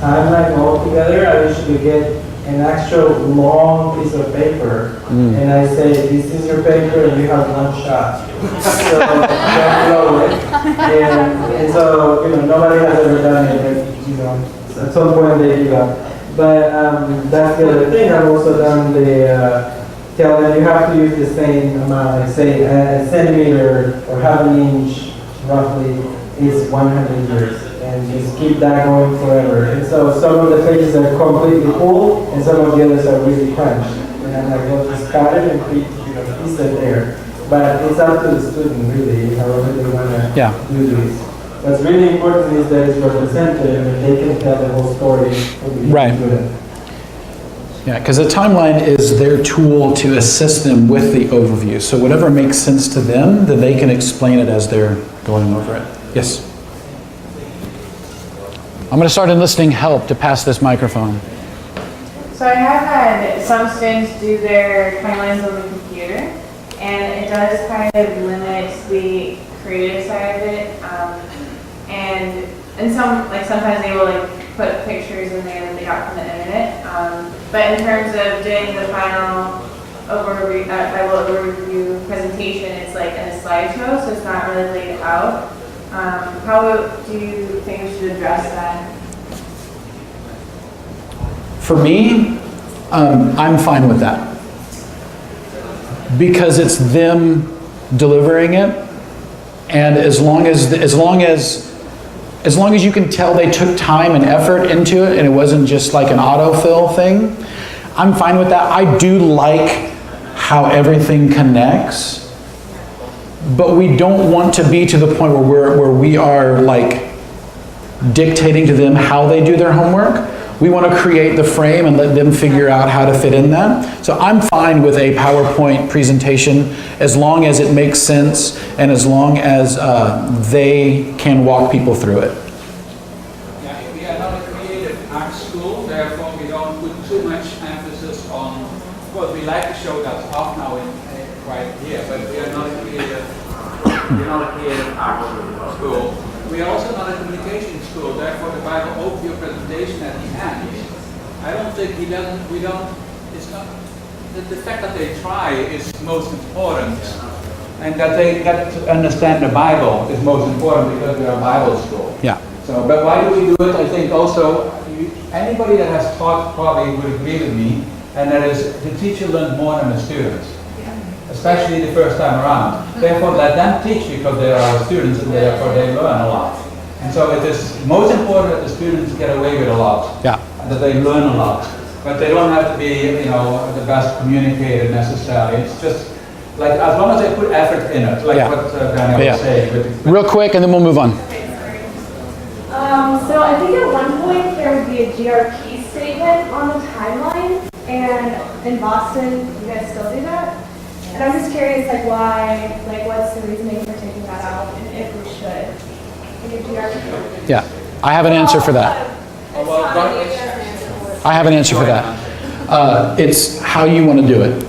S13: timeline all together, I usually get an actual long piece of paper, and I say, this is your paper, and you have one shot. So don't blow it. And so, nobody has ever done it, at some point they give up. But that's the other thing. I've also done the tell them you have to use the same amount, like say a centimeter or half an inch roughly is 100 years, and just keep that going forever. And so some of the pages are completely full, and some of the others are really crunched. And I'm like, well, just cut it and piece it there. But it's up to the student, really, however they want to do this. What's really important is that it's representative, and they can tell the whole story.
S1: Right. Yeah, because the timeline is their tool to assist them with the overview. So whatever makes sense to them, then they can explain it as they're going over it. Yes? I'm going to start enlisting help to pass this microphone.
S10: So I have had some students do their timelines on the computer, and it does kind of limit the creative side of it. And some, like sometimes they will like put pictures in there that they got from the internet. But in terms of doing the final overview presentation, it's like in a slideshow, so it's not really laid out. How do you think we should address that?
S1: For me, I'm fine with that. Because it's them delivering it, and as long as you can tell they took time and effort into it and it wasn't just like an autofill thing, I'm fine with that. I do like how everything connects, but we don't want to be to the point where we are like dictating to them how they do their homework. We want to create the frame and let them figure out how to fit in that. So I'm fine with a PowerPoint presentation as long as it makes sense and as long as they can walk people through it.
S5: Yeah, we are not a creative art school, therefore we don't put too much emphasis on, of course we like to show that off now right here, but we are not a creative art school. We are also not a communication school, therefore the Bible overview presentation at the end, I don't think it's not, the fact that they try is most important, and that they get to understand the Bible is most important because we are a Bible school.
S1: Yeah.
S5: So, but why do we do it? I think also, anybody that has taught probably would agree with me, and that is the teacher learns more than the student. Especially the first time around. Therefore, let them teach because they are students and therefore they learn a lot. And so it is most important that the students get away with a lot.
S1: Yeah.
S5: And that they learn a lot. But they don't have to be, the best communicator necessarily. It's just like as long as they put effort in it, like what Daniel was saying.
S1: Real quick, and then we'll move on.
S14: So I think at one point there would be a GRP statement on the timeline, and in Boston, you guys still do that? And I'm just curious, like why, like what's the reasoning for taking that out, and if we should? In your GRP?
S1: Yeah, I have an answer for that. I have an answer for that. It's how you want to do it.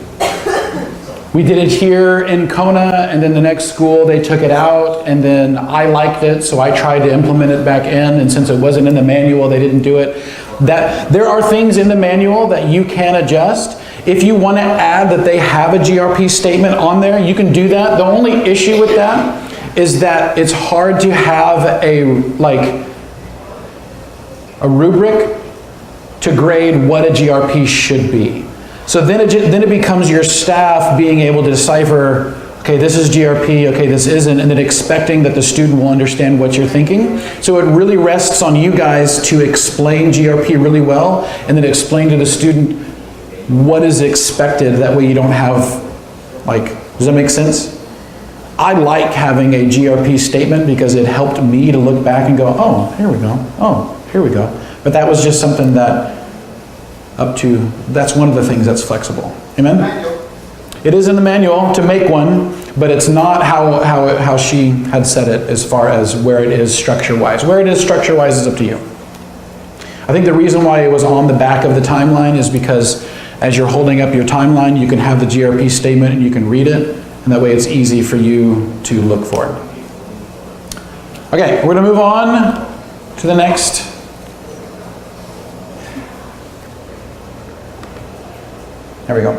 S1: We did it here in Kona, and then the next school they took it out, and then I liked it, so I tried to implement it back in, and since it wasn't in the manual, they didn't do it. There are things in the manual that you can adjust. If you want to add that they have a GRP statement on there, you can do that. The only issue with that is that it's hard to have a rubric to grade what a GRP should be. So then it becomes your staff being able to decipher, okay, this is GRP, okay, this isn't, and then expecting that the student will understand what you're thinking. So it really rests on you guys to explain GRP really well, and then explain to the student what is expected. That way you don't have, does that make sense? I like having a GRP statement because it helped me to look back and go, oh, here we go, oh, here we go. But that was just something that that's one of the things that's flexible. Amen? It is in the manual to make one, but it's not how she had said it as far as where it is structure-wise. Where it is structure-wise is up to you. I think the reason why it was on the back of the timeline is because as you're holding up your timeline, you can have the GRP statement and you can read it, and that way it's easy for you to look for it. Okay, we're going to move on to the next. There we go.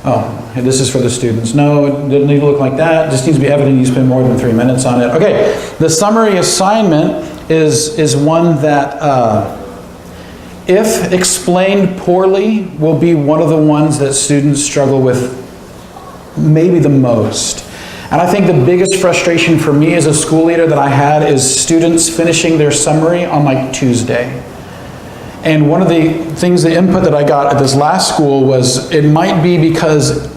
S1: Oh, and this is for the students. No, it doesn't need to look like that. It just needs to be evident you spend more than 3 minutes on it. Okay, the summary assignment is one that, if explained poorly, will be one of the ones that students struggle with maybe the most. And I think the biggest frustration for me as a school leader that I had is students finishing their summary on Tuesday. And one of the things, the input that I got at this last school was it might be because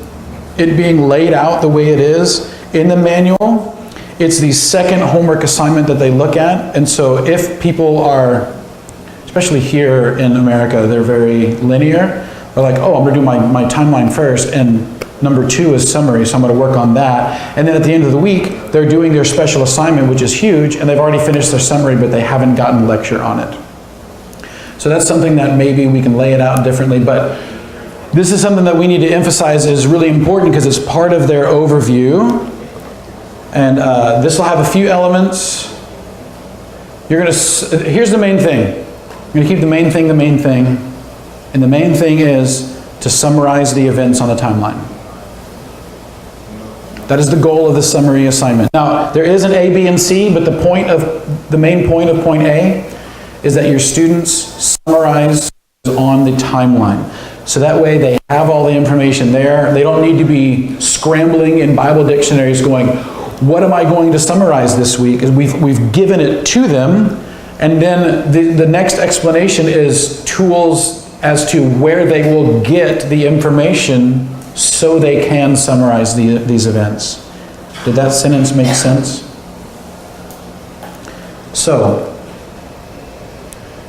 S1: it being laid out the way it is in the manual, it's the second homework assignment that they look at. And so if people are, especially here in America, they're very linear. They're like, oh, I'm gonna do my timeline first, and number 2 is summary, so I'm gonna work on that. And then at the end of the week, they're doing their special assignment, which is huge, and they've already finished their summary, but they haven't gotten lecture on it. So that's something that maybe we can lay it out differently, but this is something that we need to emphasize is really important because it's part of their overview. And this will have a few elements. Here's the main thing. I'm going to keep the main thing the main thing. And the main thing is to summarize the events on the timeline. That is the goal of the summary assignment. Now, there is an A, B, and C, but the main point of point A is that your students summarize on the timeline. So that way they have all the information there. They don't need to be scrambling in Bible dictionaries going, what am I going to summarize this week? We've given it to them, and then the next explanation is tools as to where they will get the information so they can summarize these events. Did that sentence make sense? So,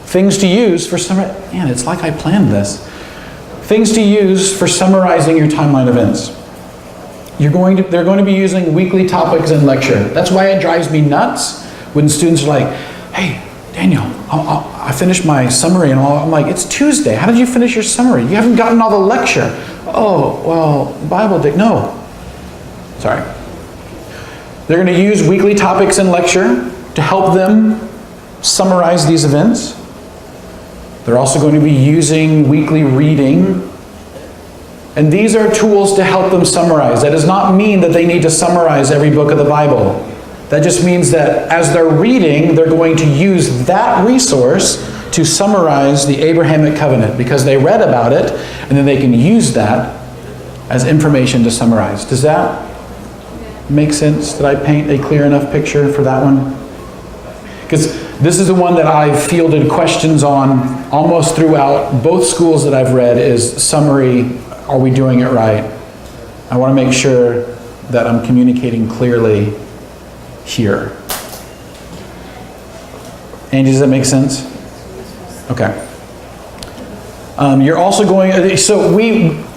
S1: things to use for summarizing. Man, it's like I planned this. Things to use for summarizing your timeline events. They're going to be using weekly topics in lecture. That's why it drives me nuts when students are like, hey, Daniel, I finished my summary and all. I'm like, it's Tuesday. How did you finish your summary? You haven't gotten all the lecture. Oh, well, Bible no. Sorry. They're going to use weekly topics in lecture to help them summarize these events. They're also going to be using weekly reading. And these are tools to help them summarize. That does not mean that they need to summarize every book of the Bible. That just means that as they're reading, they're going to use that resource to summarize the Abrahamic covenant because they read about it, and then they can use that as information to summarize. Does that make sense? Did I paint a clear enough picture for that one? Because this is the one that I've fielded questions on almost throughout both schools that I've read is summary, are we doing it right? I want to make sure that I'm communicating clearly here. Andy, does that make sense? Okay. You're also going, so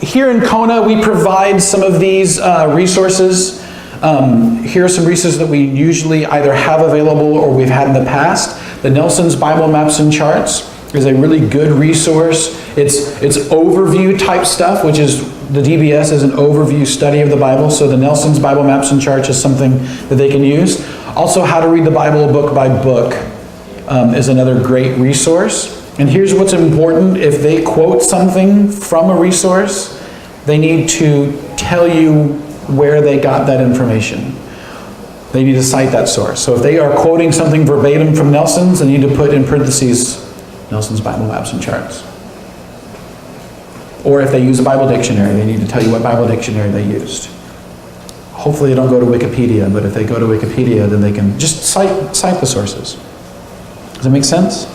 S1: here in Kona, we provide some of these resources. Here are some resources that we usually either have available or we've had in the past. The Nelson's Bible Maps and Charts is a really good resource. It's overview type stuff, which is, the DBS is an overview study of the Bible, so the Nelson's Bible Maps and Charts is something that they can use. Also, How to Read the Bible Book by Book is another great resource. And here's what's important. If they quote something from a resource, they need to tell you where they got that information. They need to cite that source. So if they are quoting something verbatim from Nelson's, they need to put in parentheses Nelson's Bible Maps and Charts. Or if they use a Bible dictionary, they need to tell you what Bible dictionary they used. Hopefully they don't go to Wikipedia, but if they go to Wikipedia, then they can just cite the sources. Does that make sense?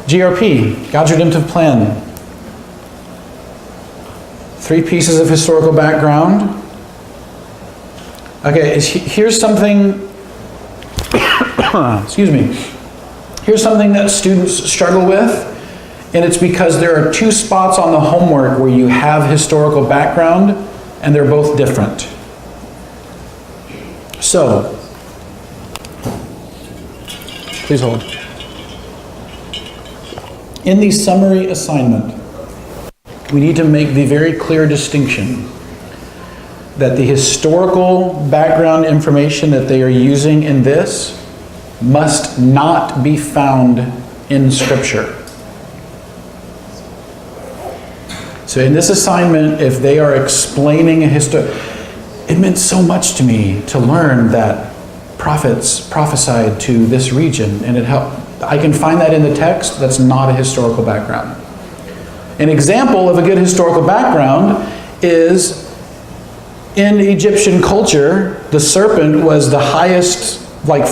S1: GRP, God's Redemptive Plan. 3 pieces of historical background. Okay, here's something, excuse me. Here's something that students struggle with, and it's because there are 2 spots on the homework where you have historical background, and they're both different. So, please hold. In the summary assignment, we need to make the very clear distinction that the historical background information that they are using in this must not be found in Scripture. So in this assignment, if they are explaining a history, it meant so much to me to learn that prophets prophesied to this region, and it helped. I can find that in the text. That's not a historical background. An example of a good historical background is in Egyptian culture, the serpent was the highest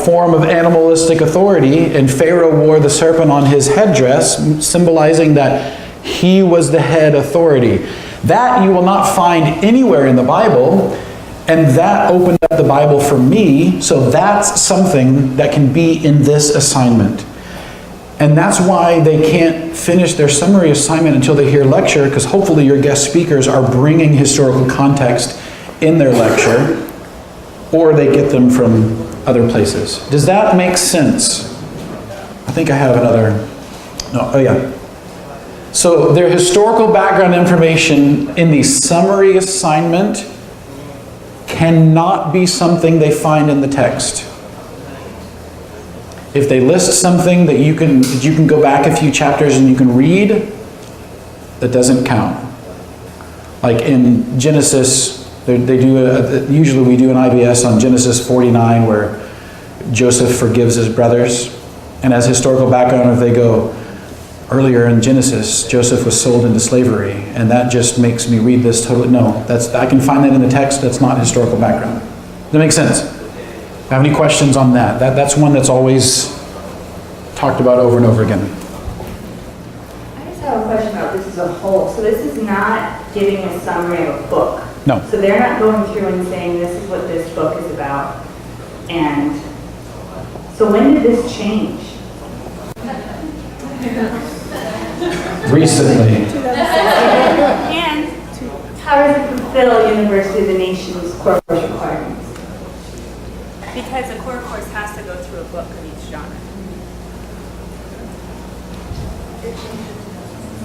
S1: form of animalistic authority, and Pharaoh wore the serpent on his headdress, symbolizing that he was the head authority. That you will not find anywhere in the Bible, and that opened up the Bible for me, so that's something that can be in this assignment. And that's why they can't finish their summary assignment until they hear lecture, because hopefully your guest speakers are bringing historical context in their lecture, or they get them from other places. Does that make sense? I think I have another. No, oh yeah. So their historical background information in the summary assignment cannot be something they find in the text. If they list something that you can go back a few chapters and you can read, that doesn't count. Like in Genesis, they do usually we do an IBS on Genesis 49 where Joseph forgives his brothers. And as historical background, if they go earlier in Genesis, Joseph was sold into slavery, and that just makes me read this totally. No, I can find that in the text. That's not historical background. Does that make sense? Have any questions on that? That's one that's always talked about over and over again.
S17: I just have a question about this as a whole. So this is not giving a summary of a book.
S1: No.
S17: So they're not going through and saying this is what this book is about. And so when did this change?
S1: Recently.
S17: And how does it fulfill University of the Nation's core course requirements?
S18: Because a core course has to go through a book of each genre.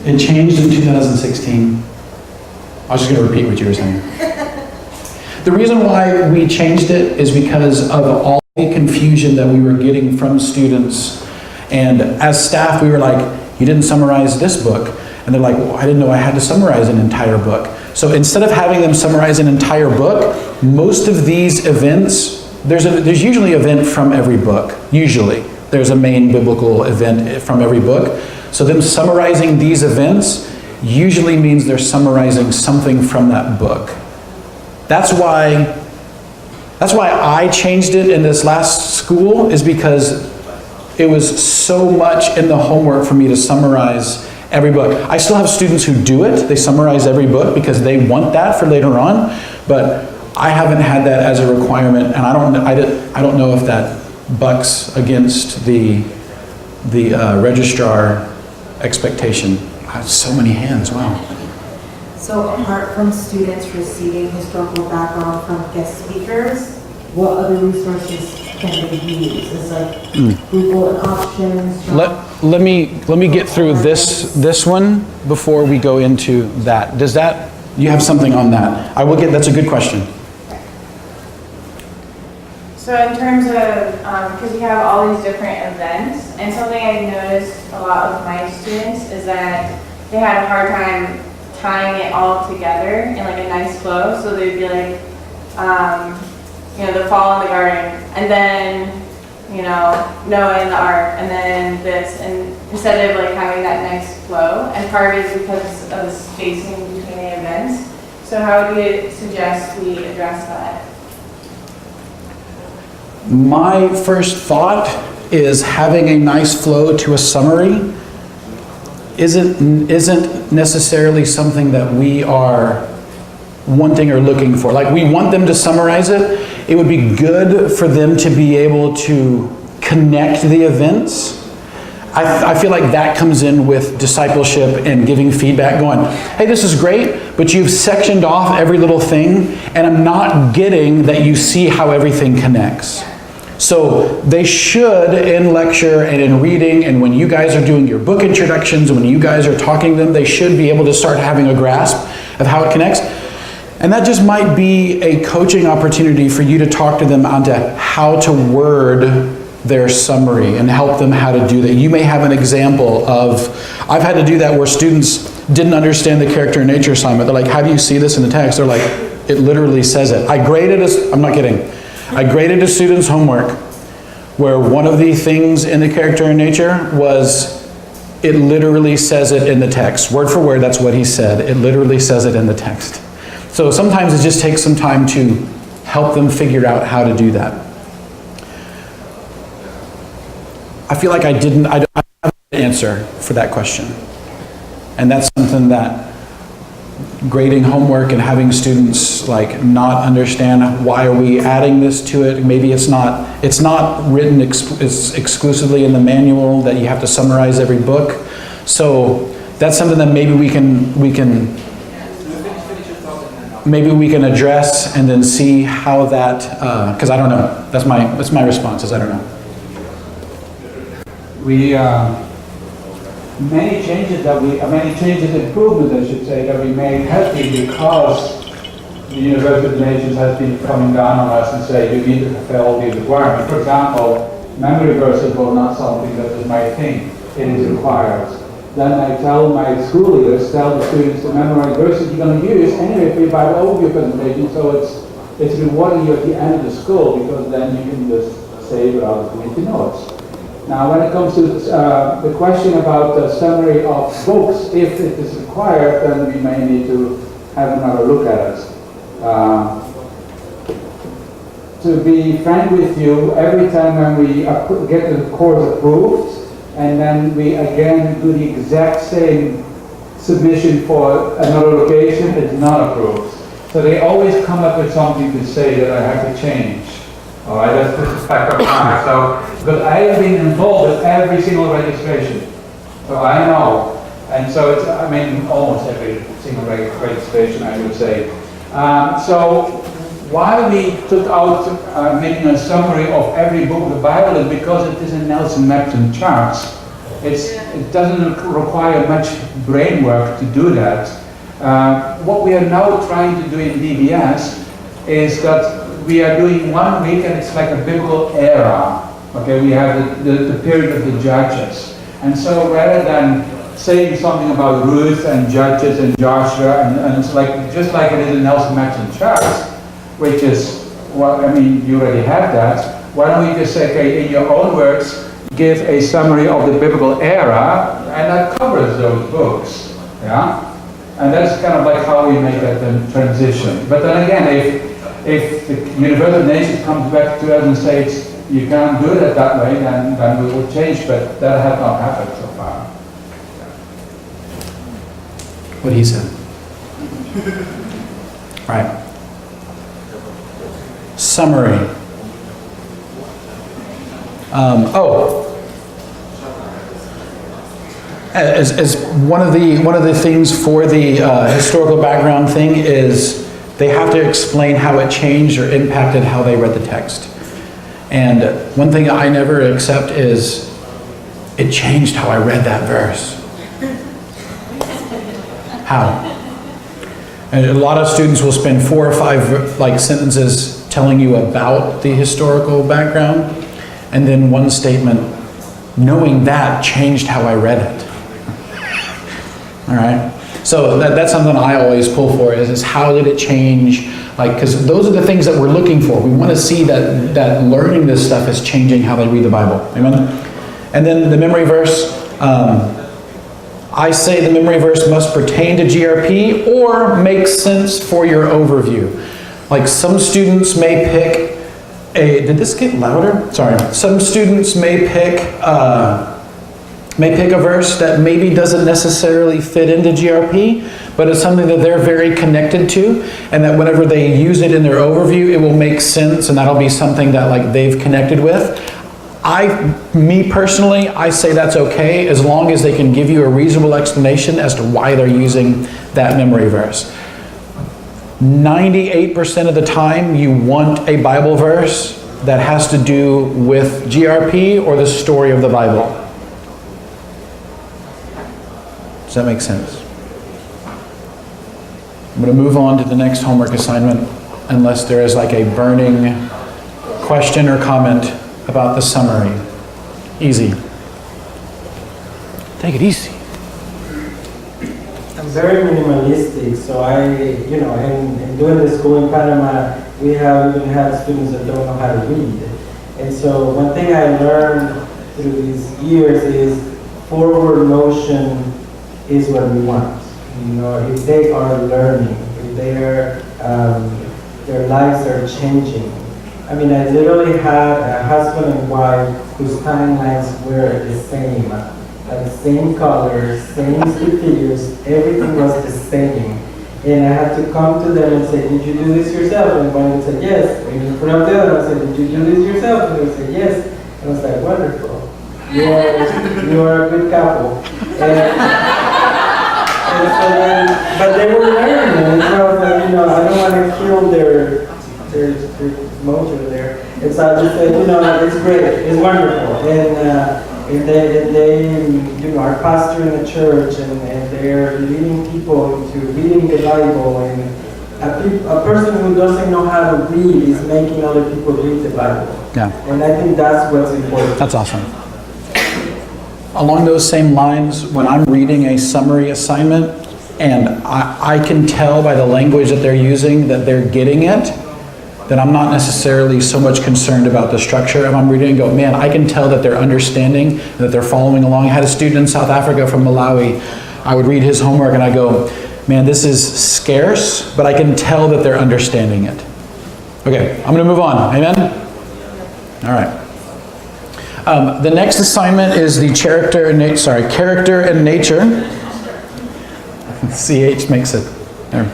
S1: It changed in 2016. I was just going to repeat what you were saying. The reason why we changed it is because of all the confusion that we were getting from students. And as staff, we were like, you didn't summarize this book. And they're like, well, I didn't know I had to summarize an entire book. So instead of having them summarize an entire book, most of these events, there's usually an event from every book. Usually. There's a main biblical event from every book. So them summarizing these events usually means they're summarizing something from that book. That's why I changed it in this last school, is because it was so much in the homework for me to summarize every book. I still have students who do it. They summarize every book because they want that for later on, but I haven't had that as a requirement, and I don't know if that bucks against the registrar expectation. So many hands, wow.
S2: So apart from students receiving historical background from guest speakers, what other resources can they use? Is like Google options?
S1: Let me get through this one before we go into that. Does that, you have something on that? I will get, that's a good question.
S10: So in terms of, because we have all these different events, and something I've noticed a lot with my students is that they had a hard time tying it all together in like a nice flow. So they'd be like, the fall in the garden, and then, Noah in the ark, and then this, and instead of like having that nice flow, and part of it is because of the spacing between the events. So how do you suggest we address that?
S1: My first thought is having a nice flow to a summary isn't necessarily something that we are wanting or looking for. Like, we want them to summarize it. It would be good for them to be able to connect the events. I feel like that comes in with discipleship and giving feedback, going, hey, this is great, but you've sectioned off every little thing, and I'm not getting that you see how everything connects. So they should, in lecture and in reading, and when you guys are doing your book introductions, and when you guys are talking to them, they should be able to start having a grasp of how it connects. And that just might be a coaching opportunity for you to talk to them onto how to word their summary and help them how to do that. You may have an example of, I've had to do that where students didn't understand the character and nature assignment. They're like, how do you see this in the text? They're like, it literally says it. I'm not kidding. I graded a student's homework where one of the things in the character and nature was, it literally says it in the text. Word for word, that's what he said. It literally says it in the text. So sometimes it just takes some time to help them figure out how to do that. I feel like I don't have an answer for that question. And that's something that grading homework and having students like not understand, why are we adding this to it? Maybe it's not written exclusively in the manual that you have to summarize every book. So that's something that maybe we can address and then see how that, because I don't know. That's my response, is I don't know.
S5: Many improvements, I should say, that we made has been because the University of the Nations has been coming down on us and say, you need to fulfill these requirements. For example, memory verses was not something that is my thing. It is required. Then I tell my school leaders, tell the students to memorize verses you're going to use anyway for your Bible overview presentation, so it's rewarding you at the end of the school, because then you can just say without going to notes. Now, when it comes to the question about the summary of books, if it is required, then we may need to have another look at it. To be frank with you, every time when we get the course approved, and then we again do the exact same submission for another location, it's not approved. So they always come up with something to say that I have to change. All right, let's put this back up now. So, because I have been involved with every single registration, so I know. And so it's, I mean, almost every single registration, I would say. So why we took out making a summary of every book of the Bible is because it is in Nelson Maps and charts. It doesn't require much brain work to do that. What we are now trying to do in DBS is that we are doing 1 week, and it's like a biblical era. Okay, we have the period of the judges. And so rather than saying something about Ruth and Judges and Joshua, and it's like, just like it is in Nelson Maps and charts, which is, well, I mean, you already have that. Why don't we just say, okay, in your own words, give a summary of the biblical era, and that covers those books, yeah? And that's kind of like how we make that transition. But then again, if the University of Nations comes back to us and says, you can't do it that way, then we will change, but that has not happened so far.
S1: What he said. All right. Summary. As one of the things for the historical background thing is they have to explain how it changed or impacted how they read the text. And one thing I never accept is it changed how I read that verse. How? And a lot of students will spend 4 or 5 sentences telling you about the historical background, and then one statement, knowing that changed how I read it. All right? So that's something I always pull for is how did it change? Because those are the things that we're looking for. We want to see that learning this stuff is changing how they read the Bible. Amen? And then the memory verse, I say the memory verse must pertain to GRP or make sense for your overview. Like some students may pick did this get louder? Sorry. Some students may pick a verse that maybe doesn't necessarily fit into GRP, but it's something that they're very connected to, and that whenever they use it in their overview, it will make sense, and that'll be something that they've connected with. Me personally, I say that's okay as long as they can give you a reasonable explanation as to why they're using that memory verse. 98% of the time, you want a Bible verse that has to do with GRP or the story of the Bible. Does that make sense? I'm going to move on to the next homework assignment unless there is a burning question or comment about the summary. Easy. Take it easy.
S13: I'm very minimalistic, so in doing the school in Panama, we have even had students that don't know how to read. And so one thing I learned through these years is forward motion is what we want. If they are learning, if their lives are changing. I mean, I literally had a husband and wife whose timelines were the same. The same colors, same figures, everything was the same. And I had to come to them and say, did you do this yourself? And one would say, yes. And you put up the other, I said, did you do this yourself? And they would say, yes. And I was like, wonderful. You are a good couple. But they were learning, and so I was like, I don't want to kill their mojo there. And so I just said, it's great, it's wonderful. And they are pastoring a church, and they're leading people to reading the Bible, and a person who doesn't know how to read is making other people read the Bible.
S1: Yeah.
S13: And I think that's what's important.
S1: That's awesome. Along those same lines, when I'm reading a summary assignment and I can tell by the language that they're using that they're getting it, then I'm not necessarily so much concerned about the structure. If I'm reading and go, man, I can tell that they're understanding, that they're following along. I had a student in South Africa from Malawi. I would read his homework and I go, man, this is scarce, but I can tell that they're understanding it. Okay, I'm going to move on. Amen? All right. The next assignment is the character and nature. CH makes it there.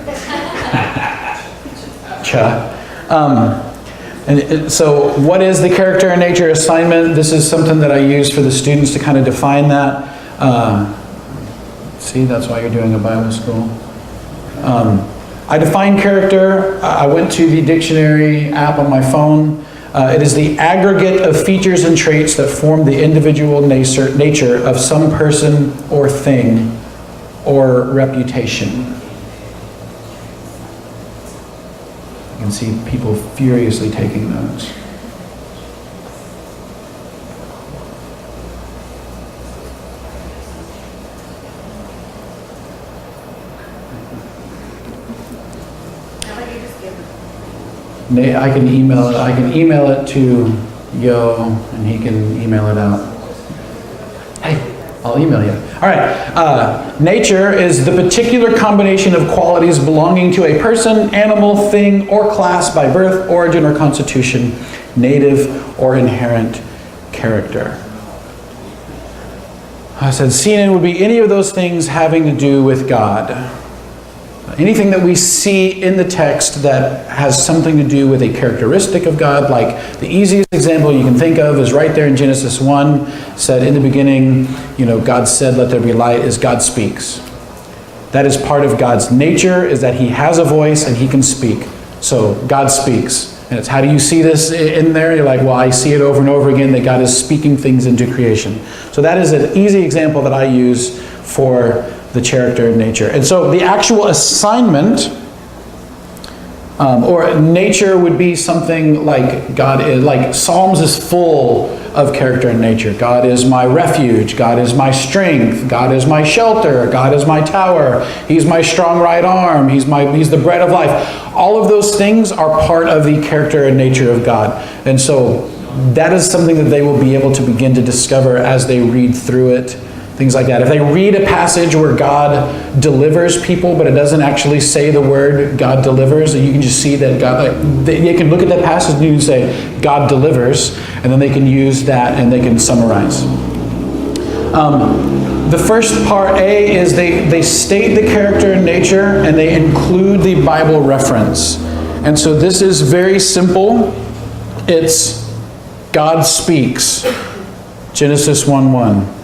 S1: Cha. So what is the character and nature assignment? This is something that I use for the students to kind of define that. See, that's why you're doing a Bible school. I define character. I went to the dictionary app on my phone. It is the aggregate of features and traits that form the individual nature of some person or thing or reputation. You can see people furiously taking notes. I can email it. I can email it to Yo, and he can email it out. Hey, I'll email you. All right. Nature is the particular combination of qualities belonging to a person, animal, thing, or class by birth, origin, or constitution, native or inherent character. I said CNN would be any of those things having to do with God. Anything that we see in the text that has something to do with a characteristic of God, like the easiest example you can think of is right there in Genesis 1, said in the beginning, God said, let there be light, is God speaks. That is part of God's nature, is that he has a voice and he can speak. So God speaks. And it's how do you see this in there? You're like, well, I see it over and over again that God is speaking things into creation. So that is an easy example that I use for the character and nature. And so the actual assignment or nature would be something like God is, like Psalms is full of character and nature. God is my refuge. God is my strength. God is my shelter. God is my tower. He's my strong right arm. He's the bread of life. All of those things are part of the character and nature of God. And so that is something that they will be able to begin to discover as they read through it. Things like that. If they read a passage where God delivers people, but it doesn't actually say the word God delivers, you can just see that God, they can look at that passage and you can say, God delivers, and then they can use that and they can summarize. The first part, A, is they state the character and nature and they include the Bible reference. And so this is very simple. It's God speaks. Genesis 1:1.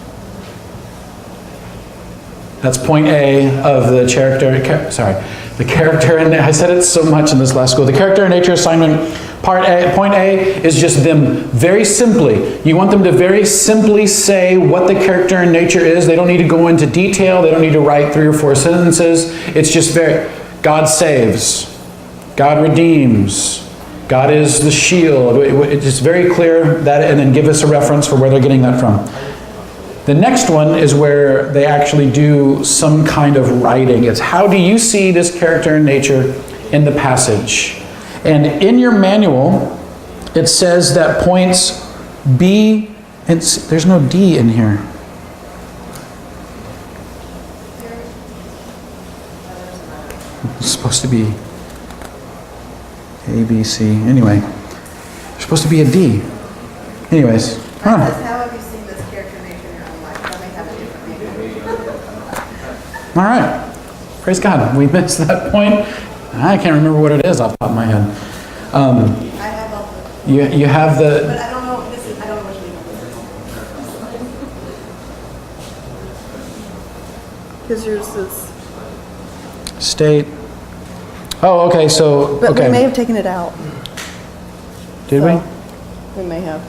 S1: That's point A of the the character, and I said it so much in this last school. The character and nature assignment, point A is just them very simply. You want them to very simply say what the character and nature is. They don't need to go into detail. They don't need to write 3 or 4 sentences. It's just God saves. God redeems. God is the shield. It's just very clear that, and then give us a reference for where they're getting that from. The next one is where they actually do some kind of writing. It's how do you see this character and nature in the passage? And in your manual, it says that points B, and there's no D in here. It's supposed to be A, B, C. Anyway, there's supposed to be a D. Anyways.
S2: How have you seen this character nature in your own life? How may have a different nature.
S1: All right. Praise God. We missed that point. I can't remember what it is off the top of my head.
S2: I have all the...
S1: You have the...
S2: But I don't know which one. Because yours is...
S1: State. Oh, okay, so...
S2: But
S1: okay.
S2: we may have taken it out.
S1: Did we?
S2: We may have.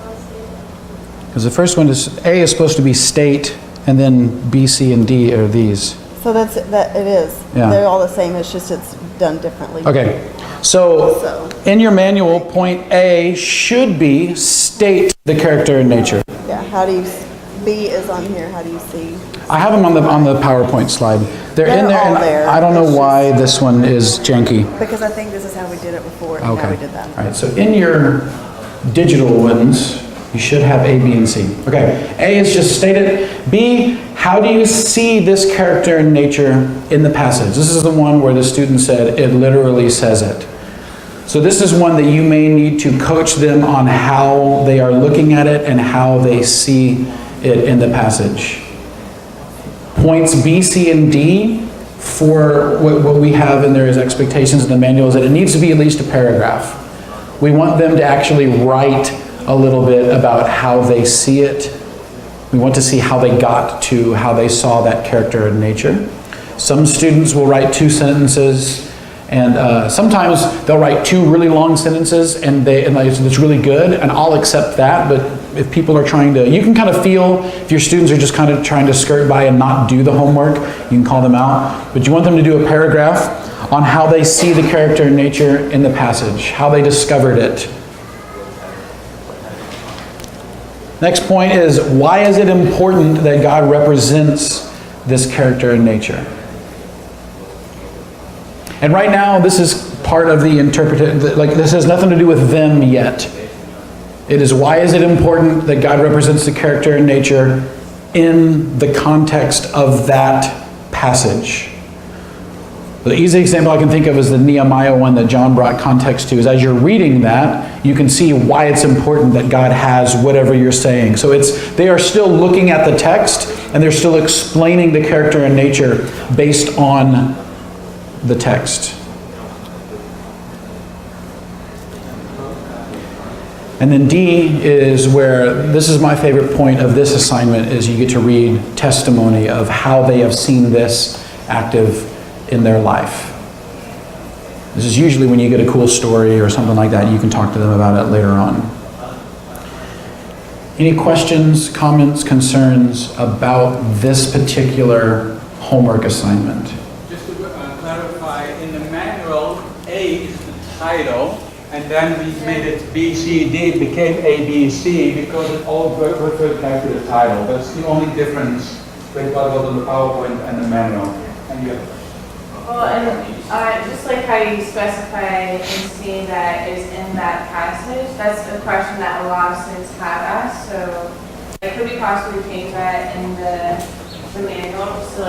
S1: Because the first one is, A is supposed to be state, and then B, C, and D are these.
S2: So it is.
S1: Yeah.
S2: They're all the same, it's just it's done differently.
S1: Okay, so in your manual, point A should be state the character and nature.
S2: Yeah, how do you, B is on here, how do you see?
S1: I have them on the PowerPoint slide. They're in there,
S2: all
S1: and
S2: there.
S1: I don't know
S2: It's
S1: why this one is janky.
S2: Because I think this is how we did it before, and now
S1: Okay.
S2: we did that.
S1: All right, so in your digital ones, you should have A, B, and C. Okay, A is just stated. B, how do you see this character and nature in the passage? This is the one where the student said, it literally says it. So this is one that you may need to coach them on how they are looking at it and how they see it in the passage. Points B, C, and D for what we have in there as expectations in the manual is that it needs to be at least a paragraph. We want them to actually write a little bit about how they see it. We want to see how they got to how they saw that character and nature. Some students will write 2 sentences, and sometimes they'll write 2 really long sentences, and it's really good, and I'll accept that. But if people are trying to, you can kind of feel if your students are just kind of trying to skirt by and not do the homework, you can call them out. But you want them to do a paragraph on how they see the character and nature in the passage, how they discovered it. Next point is, why is it important that God represents this character and nature? And right now, this is part of the interpretation, like this has nothing to do with them yet. It is, why is it important that God represents the character and nature in the context of that passage? The easy example I can think of is the Nehemiah one that John brought context to, is as you're reading that, you can see why it's important that God has whatever you're saying. So they are still looking at the text, and they're still explaining the character and nature based on the text. And then D is where, this is my favorite point of this assignment, is you get to read testimony of how they have seen this active in their life. This is usually when you get a cool story or something like that, you can talk to them about it later on. Any questions, comments, concerns about this particular homework assignment?
S5: Just to clarify, in the manual, A is the title, and then we made it B, C, D. It became A, B, C because it all referred back to the title. That's the only difference with what was on the PowerPoint and the manual. And you
S10: Well, and just like how you specify and see that is in that passage, that's a question that a lot of students have asked. So, could we possibly change that in the manual just to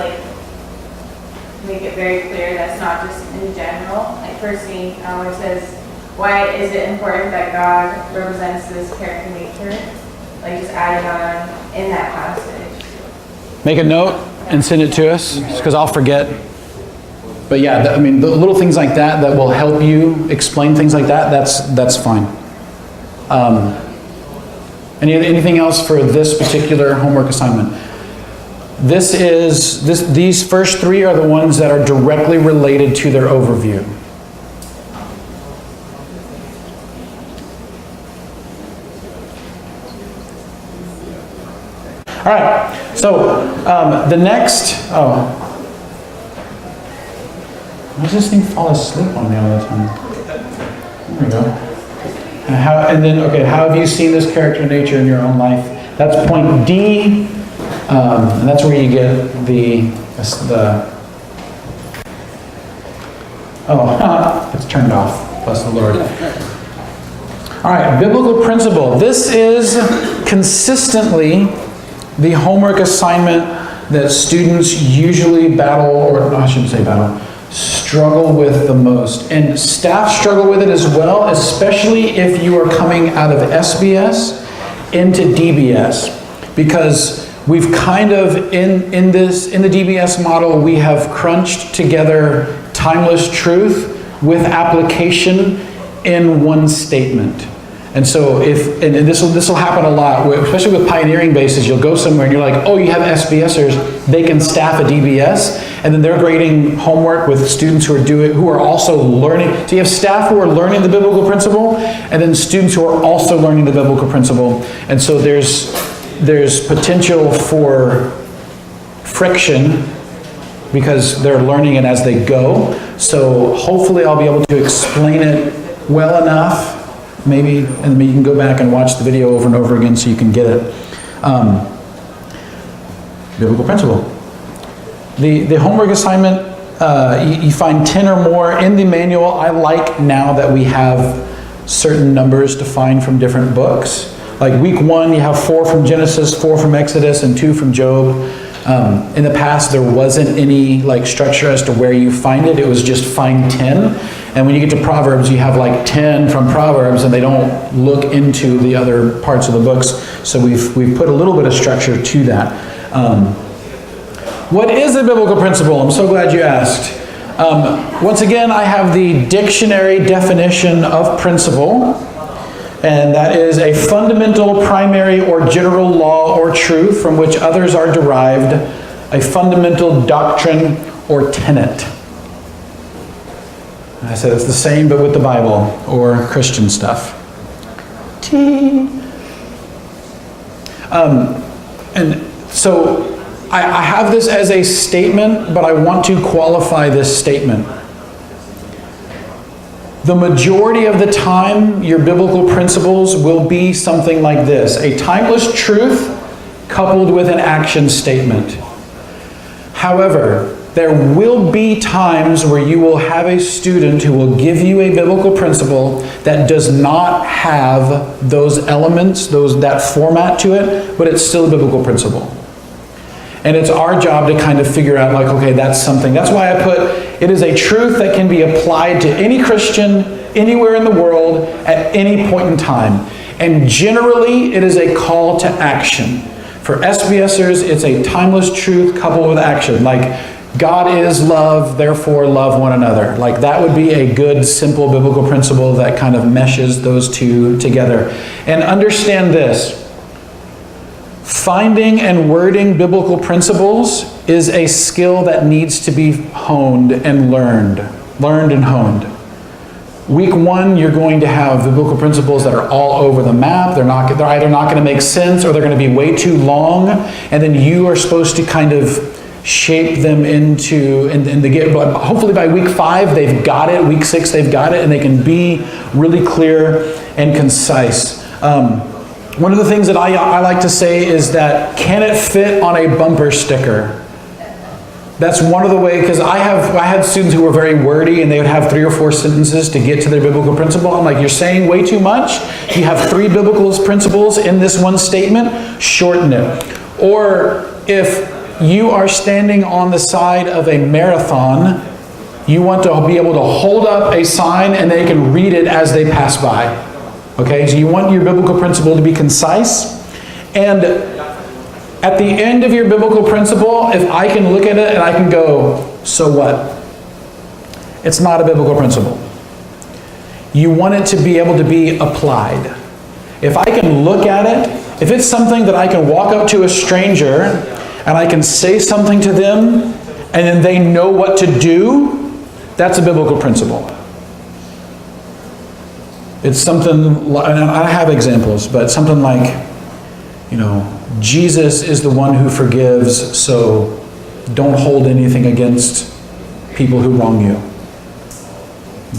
S10: make it very clear that's not just in general? Like first thing, it says, why is it important that God represents this character nature? Like just add it on in that passage.
S1: Make a note and send it to us, because I'll forget. But yeah, I mean, the little things like that that will help you explain things like that, that's fine. Anything else for this particular homework assignment? These first 3 are the ones that are directly related to their overview. All right, so the next, why does this thing fall asleep on me all the time? There we go. How have you seen this character and nature in your own life? That's point D, and that's where you get it's turned off, bless the Lord. All right, biblical principle. This is consistently the homework assignment that students usually struggle with the most. And staff struggle with it as well, especially if you are coming out of SBS into DBS. Because we've kind of, in the DBS model, we have crunched together timeless truth with application in one statement. And so and this will happen a lot, especially with pioneering bases. You'll go somewhere and you're like, oh, you have SBSers, they can staff a DBS, and then they're grading homework with students who are also learning. So you have staff who are learning the biblical principle, and then students who are also learning the biblical principle. And so there's potential for friction because they're learning it as they go. So hopefully I'll be able to explain it well enough, maybe, and you can go back and watch the video over and over again so you can get it. Biblical principle. The homework assignment, you find 10 or more in the manual. I like now that we have certain numbers to find from different books. Like week 1, you have 4 from Genesis, 4 from Exodus, and 2 from Job. In the past, there wasn't any like structure as to where you find it. It was just find 10. And when you get to Proverbs, you have like 10 from Proverbs, and they don't look into the other parts of the books. So we've put a little bit of structure to that. What is a biblical principle? I'm so glad you asked. Once again, I have the dictionary definition of principle, and that is a fundamental, primary, or general law or truth from which others are derived, a fundamental doctrine or tenet. I said it's the same, but with the Bible or Christian stuff. And so I have this as a statement, but I want to qualify this statement. The majority of the time, your biblical principles will be something like this: a timeless truth coupled with an action statement. However, there will be times where you will have a student who will give you a biblical principle that does not have those elements, that format to it, but it's still a biblical principle. And it's our job to kind of figure out, like, okay, that's something. That's why I put, it is a truth that can be applied to any Christian, anywhere in the world, at any point in time. And generally, it is a call to action. For SBSers, it's a timeless truth coupled with action. Like, God is love, therefore love one another. Like, that would be a good, simple biblical principle that kind of meshes those two together. And understand this: finding and wording biblical principles is a skill that needs to be honed and learned and honed. Week 1, you're going to have biblical principles that are all over the map. They're either not going to make sense, or they're going to be way too long, and then you are supposed to kind of shape them into, and they get, but hopefully by week 5 they've got it, week 6 they've got it, and they can be really clear and concise. One of the things that I like to say is that, can it fit on a bumper sticker? That's one of the ways, because I had students who were very wordy, and they would have 3 or 4 sentences to get to their biblical principle. I'm like, you're saying way too much. You have 3 biblical principles in this one statement. Shorten it. Or if you are standing on the side of a marathon, you want to be able to hold up a sign and they can read it as they pass by. Okay, so you want your biblical principle to be concise. And at the end of your biblical principle, if I can look at it and I can go, so what? It's not a biblical principle. You want it to be able to be applied. If I can look at it, if it's something that I can walk up to a stranger and I can say something to them and then they know what to do, that's a biblical principle. It's something, and I have examples, but something like, Jesus is the one who forgives, so don't hold anything against people who wrong you.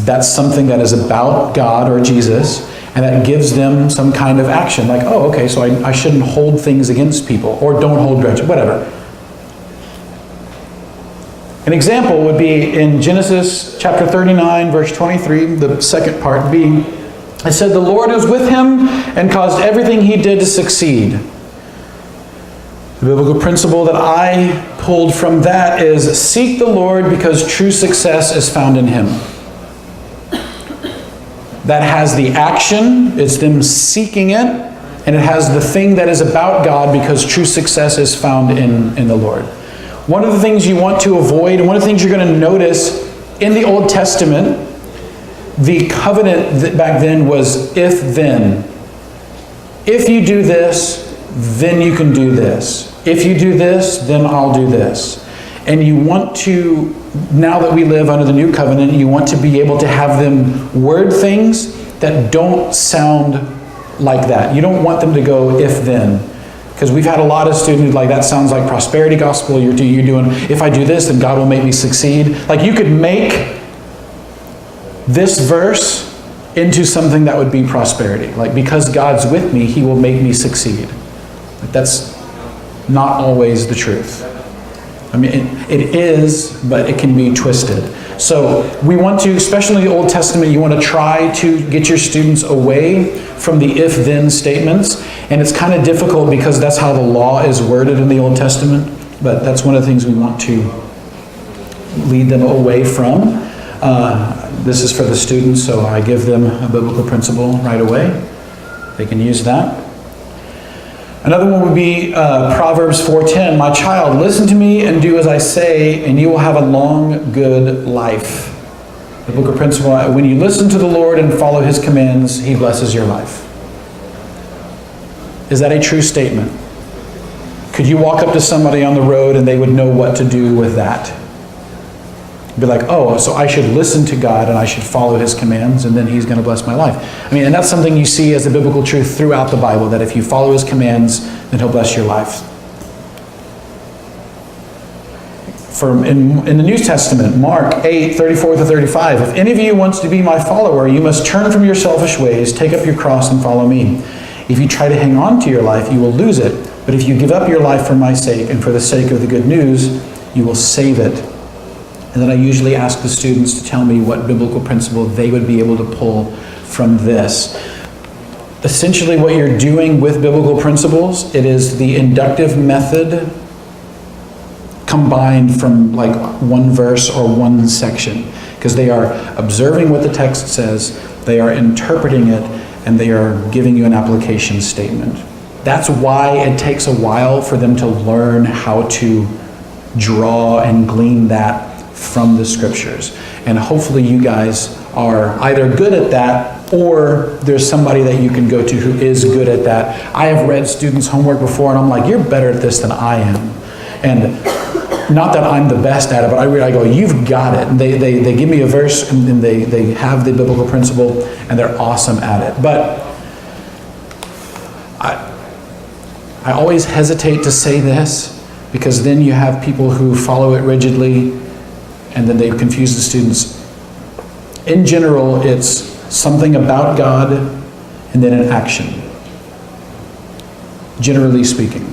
S1: That's something that is about God or Jesus, and that gives them some kind of action. Like, oh, okay, so I shouldn't hold things against people, or don't hold grudges, whatever. An example would be in Genesis chapter 39, verse 23, the second part B. It said, the Lord was with him and caused everything he did to succeed. The biblical principle that I pulled from that is, seek the Lord because true success is found in him. That has the action, it's them seeking it, and it has the thing that is about God because true success is found in the Lord. One of the things you want to avoid, and one of the things you're going to notice in the Old Testament, the covenant that back then was if-then. If you do this, then you can do this. If you do this, then I'll do this. And you want to, now that we live under the new covenant, you want to be able to have them word things that don't sound like that. You don't want them to go if-then. Because we've had a lot of students like, that sounds like prosperity gospel. You're doing, if I do this, then God will make me succeed. Like you could make this verse into something that would be prosperity. Like, because God's with me, he will make me succeed. But that's not always the truth. I mean, it is, but it can be twisted. So we want to, especially in the Old Testament, you want to try to get your students away from the if-then statements. And it's kind of difficult because that's how the law is worded in the Old Testament. But that's one of the things we want to lead them away from. This is for the students, so I give them a biblical principle right away. They can use that. Another one would be Proverbs 4:10. My child, listen to me and do as I say, and you will have a long, good life. The biblical principle, when you listen to the Lord and follow his commands, he blesses your life. Is that a true statement? Could you walk up to somebody on the road and they would know what to do with that? Be like, oh, so I should listen to God and I should follow his commands and then he's going to bless my life. I mean, and that's something you see as a biblical truth throughout the Bible, that if you follow his commands, then he'll bless your life. In the New Testament, Mark 8:34-35, if any of you wants to be my follower, you must turn from your selfish ways, take up your cross and follow me. If you try to hang on to your life, you will lose it. But if you give up your life for my sake and for the sake of the good news, you will save it. And then I usually ask the students to tell me what biblical principle they would be able to pull from this. Essentially what you're doing with biblical principles, it is the inductive method combined from like one verse or one section. Because they are observing what the text says, they are interpreting it, and they are giving you an application statement. That's why it takes a while for them to learn how to draw and glean that from the scriptures. And hopefully you guys are either good at that or there's somebody that you can go to who is good at that. I have read students' homework before and I'm like, you're better at this than I am. And not that I'm the best at it, but I go, you've got it. And they give me a verse and then they have the biblical principle and they're awesome at it. But I always hesitate to say this because then you have people who follow it rigidly and then they confuse the students. In general, it's something about God and then an action. Generally speaking.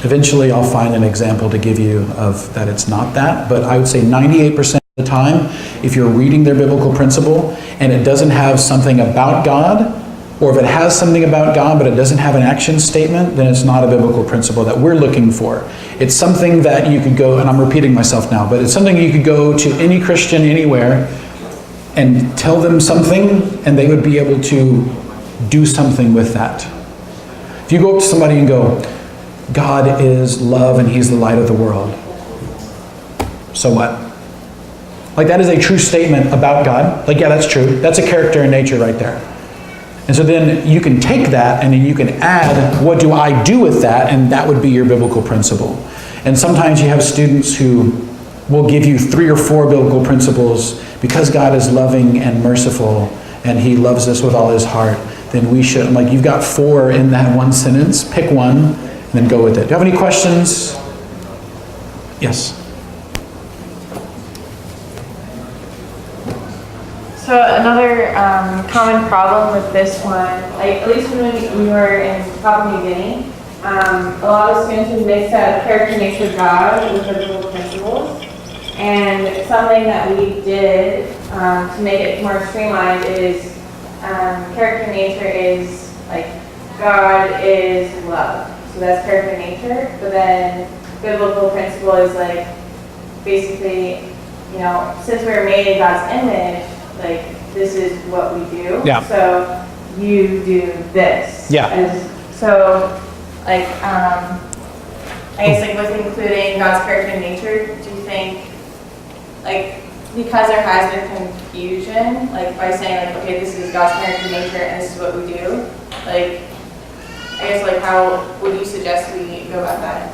S1: Eventually, I'll find an example to give you of that it's not that, but I would say 98% of the time, if you're reading their biblical principle and it doesn't have something about God, or if it has something about God but it doesn't have an action statement, then it's not a biblical principle that we're looking for. It's something that you could go, and I'm repeating myself now, but it's something you could go to any Christian anywhere and tell them something and they would be able to do something with that. If you go up to somebody and go, God is love and he's the light of the world. So what? Like that is a true statement about God. Like, yeah, that's true. That's a character in nature right there. And so then you can take that and then you can add, what do I do with that? And that would be your biblical principle. And sometimes you have students who will give you 3 or 4 biblical principles. Because God is loving and merciful and he loves us with all his heart, then we should, like, you've got 4 in that one sentence. Pick one and then go with it. Do you have any questions? Yes.
S10: So another common problem with this one, like at least when we were in Papua New Guinea, a lot of students would mix up character nature of God with biblical principles. And something that we did to make it more streamlined is character nature is like God is love. So that's character nature. But then biblical principle is like basically, you know, since we were made in God's image, like this is what we do.
S1: Yeah.
S10: So you do this.
S1: Yeah.
S10: So like I guess like with including God's character and nature, do you think like because there has been confusion, like by saying like, okay, this is God's character and nature and this is what we do, like I guess like how would you suggest we go about that?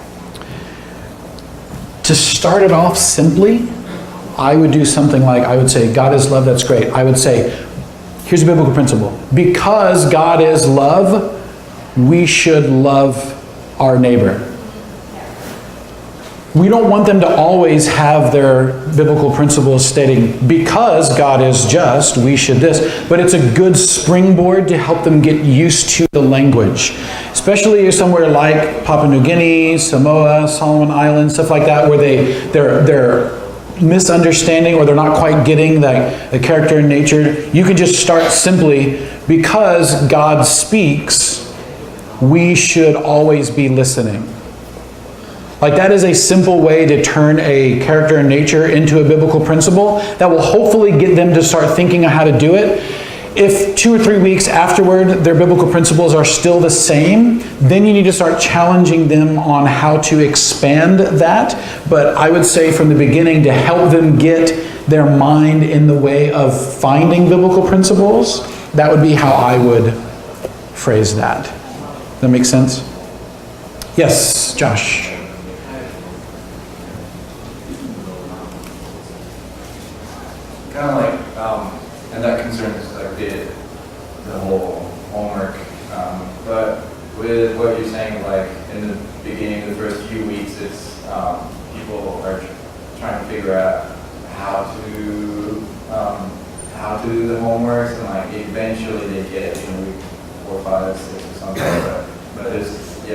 S1: To start it off simply, I would do something like, I would say, God is love, that's great. I would say, here's a biblical principle. Because God is love, we should love our neighbor. We don't want them to always have their biblical principles stating, because God is just, we should this. But it's a good springboard to help them get used to the language. Especially somewhere like Papua New Guinea, Samoa, Solomon Islands, stuff like that, where they're misunderstanding or they're not quite getting the character and nature. You can just start simply, because God speaks, we should always be listening. Like, that is a simple way to turn a character and nature into a biblical principle that will hopefully get them to start thinking of how to do it. If 2 or 3 weeks afterward their biblical principles are still the same, then you need to start challenging them on how to expand that. But I would say from the beginning, to help them get their mind in the way of finding biblical principles, that would be how I would phrase that. Does that make sense? Yes, Josh.
S16: Kind of like, and that concerns like the whole homework. But with what you're saying, like in the beginning, the first few weeks, it's people are trying to figure out how to do the homeworks, and like eventually they get it in week 4, 5, 6 or something. But there's a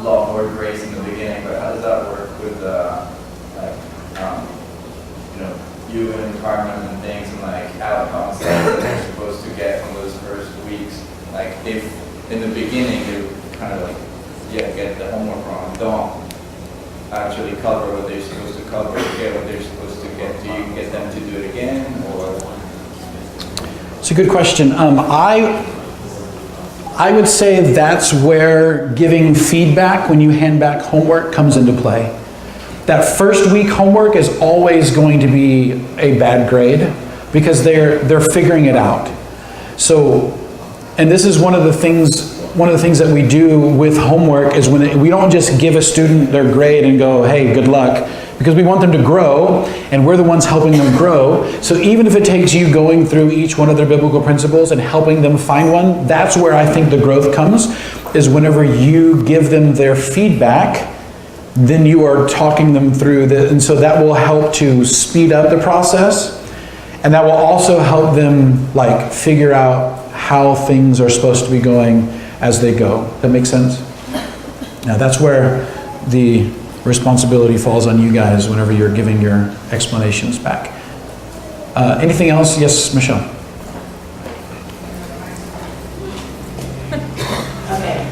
S16: lot more grace in the beginning. But how does that work with UN requirements and things, and like outcomes that they're supposed to get from those first weeks? Like, if in the beginning you kind of like, get the homework wrong, don't actually cover what they're supposed to cover, get what they're supposed to get, do you get them to do it again, or?
S1: It's a good question. I would say that's where giving feedback when you hand back homework comes into play. That first week homework is always going to be a bad grade because they're figuring it out. So, and this is one of the things that we do with homework is we don't just give a student their grade and go, hey, good luck, because we want them to grow, and we're the ones helping them grow. So even if it takes you going through each one of their biblical principles and helping them find one, that's where I think the growth comes, is whenever you give them their feedback, then you are talking them through and so that will help to speed up the process, and that will also help them like figure out how things are supposed to be going as they go. That makes sense? Now that's where the responsibility falls on you guys whenever you're giving your explanations back. Anything else? Yes, Michelle.
S17: Okay.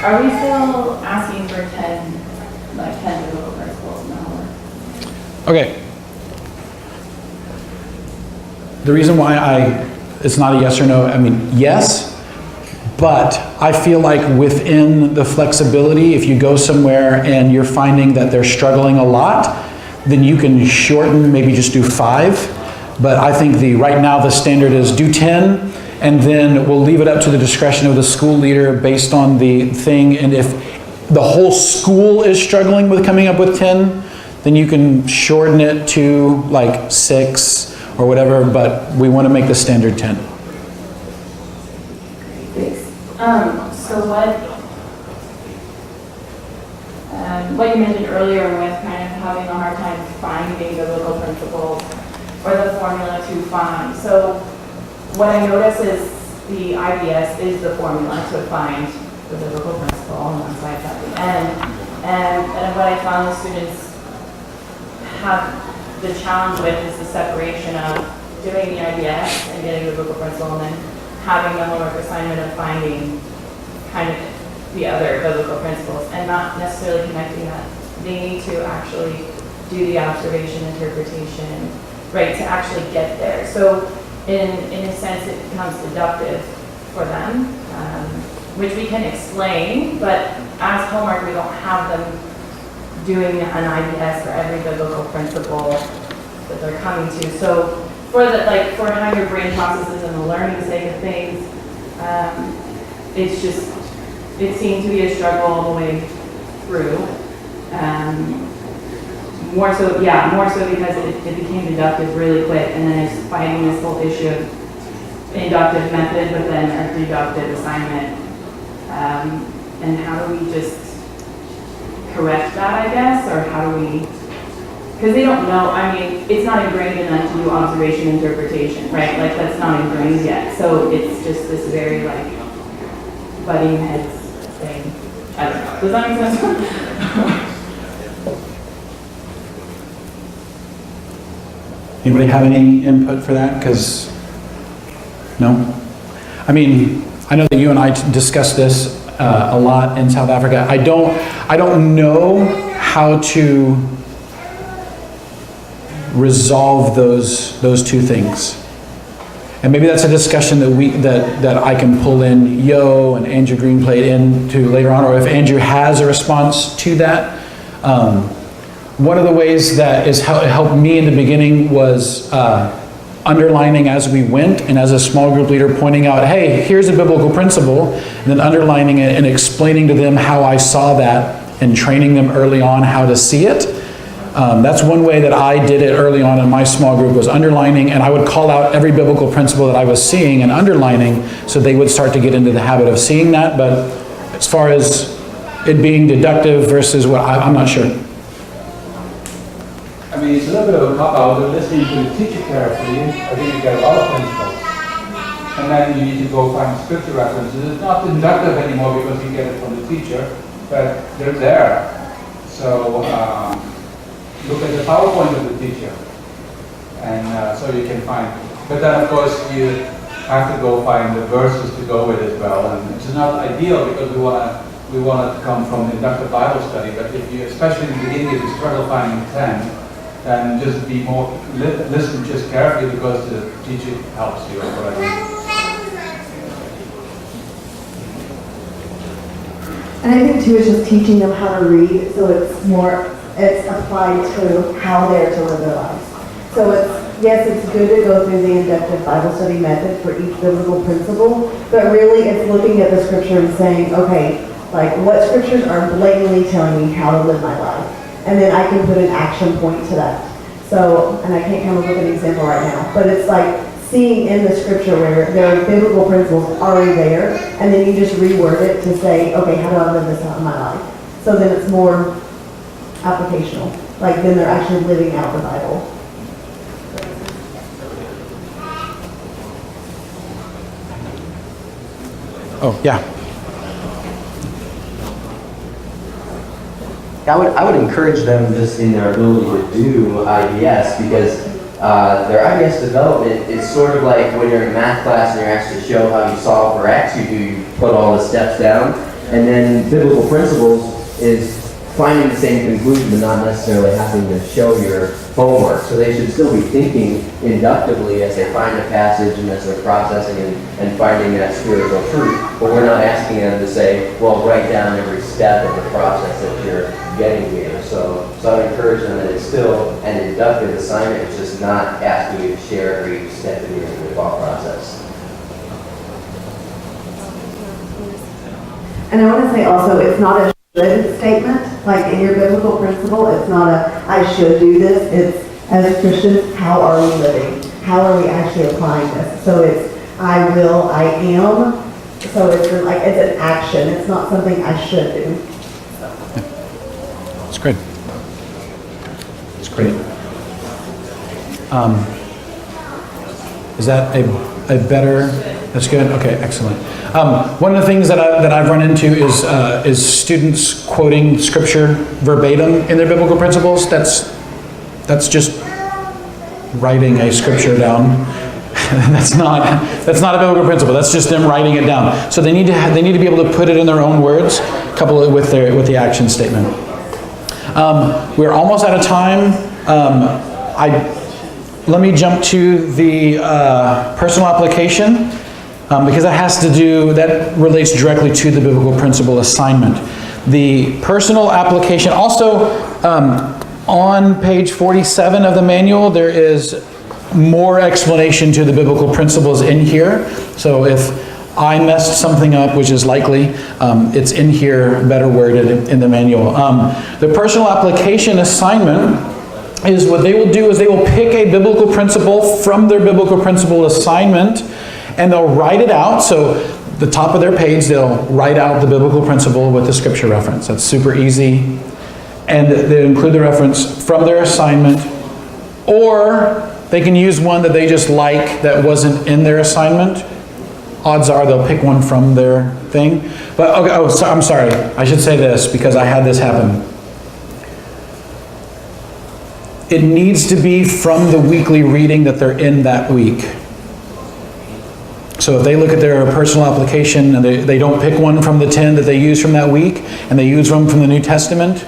S17: Are we still asking for 10 biblical principles in the homework?
S1: Okay. The reason why it's not a yes or no, I mean, yes, but I feel like within the flexibility, if you go somewhere and you're finding that they're struggling a lot, then you can shorten, maybe just do 5. But I think right now the standard is do 10, and then we'll leave it up to the discretion of the school leader based on the thing. And if the whole school is struggling with coming up with 10, then you can shorten it to like 6 or whatever, but we want to make the standard 10.
S17: So what you mentioned earlier with kind of having a hard time finding biblical principles or the formula to find. So what I notice is the IBS is the formula to find the biblical principle on one side at the end. And what I found the students have the challenge with is the separation of doing the IBS and getting the biblical principle, and then having the homework assignment of finding kind of the other biblical principles, and not necessarily connecting that. They need to actually do the observation, interpretation, right, to actually get there. So in a sense, it becomes deductive for them, which we can explain, but as homework, we don't have them doing an IBS for every biblical principle that they're coming to. So for how your brain processes and the learning sake of things, it seemed to be a struggle all the way through. More so because it became deductive really quick, and then it's fighting this whole issue of inductive method, but then a deductive assignment. And how do we just correct that, I guess, or how do we, because they don't know, I mean, it's not ingrained in them to do observation interpretation, right? Like, that's not ingrained yet. So it's just this very, like, butting heads thing. I don't know. Does that make sense?
S1: Anybody have any input for that? Because, no? I mean, I know that you and I discussed this a lot in South Africa. I don't know how to resolve those two things. And maybe that's a discussion that I can pull in Yo and Andrew Greenplate into later on, or if Andrew has a response to that. One of the ways that helped me in the beginning was underlining as we went, and as a small group leader pointing out, hey, here's a biblical principle, and then underlining it and explaining to them how I saw that and training them early on how to see it. That's one way that I did it early on in my small group, was underlining, and I would call out every biblical principle that I was seeing and underlining so they would start to get into the habit of seeing that. But as far as it being deductive versus what, I'm not sure.
S5: I mean, it's a little bit of a cop-out, but listening to the teacher carefully, I think you get a lot of principles. And then you need to go find scripture references. It's not inductive anymore because you get it from the teacher, but they're there. So look at the PowerPoint of the teacher, and so you can find. But then, of course, you have to go find the verses to go with as well, and it's not ideal because we want it to come from the inductive Bible study. But if you, especially in the beginning, if you struggle finding 10, then just be more listen just carefully because the teacher helps you or whatever.
S2: And I think too, it's just teaching them how to read, so it's applied to how they're to live their lives. So yes, it's good to go through the inductive Bible study method for each biblical principle, but really it's looking at the scripture and saying, okay, like what scriptures are blatantly telling me how to live my life? And then I can put an action point to that. So, and I can't come up with an example right now, but it's like seeing in the scripture where there are biblical principles already there, and then you just reword it to say, okay, how do I live this out in my life? So then it's more applicational. Like then they're actually living out the Bible.
S1: Oh, yeah.
S6: I would encourage them just in their ability to do IBS, because their IBS development is sort of like when you're in math class and you're asked to show how you solve for X, you put all the steps down, and then biblical principles is finding the same conclusion but not necessarily having to show your homework. So they should still be thinking inductively as they find a passage and as they're processing and finding that spiritual truth. But we're not asking them to say, well, write down every step of the process that you're getting here. So I would encourage them that it's still an inductive assignment. It's just not asking you to share every step in your thought process.
S2: And I want to say also, it's not a should statement. Like in your biblical principle, it's not a I should do this. It's, as Christians, how are we living? How are we actually applying this? So it's I will, I am. So it's like it's an action. It's not something I should do.
S1: It's great. It's great. Is that a better? That's good. Okay, excellent. One of the things that I've run into is students quoting scripture verbatim in their biblical principles. That's just writing a scripture down. That's not a biblical principle. That's just them writing it down. So they need to be able to put it in their own words, couple it with the action statement. We're almost out of time. Let me jump to the personal application because that relates directly to the biblical principle assignment. The personal application, also on page 47 of the manual, there is more explanation to the biblical principles in here. So if I messed something up, which is likely, it's in here, better worded in the manual. The personal application assignment is what they will do is they will pick a biblical principle from their biblical principle assignment, and they'll write it out. So the top of their page, they'll write out the biblical principle with the scripture reference. That's super easy. And they include the reference from their assignment, or they can use one that they just like that wasn't in their assignment. Odds are they'll pick one from their thing. But okay, oh, so, I'm sorry. I should say this because I had this happen. It needs to be from the weekly reading that they're in that week. So if they look at their personal application and they don't pick one from the 10 that they use from that week, and they use one from the New Testament,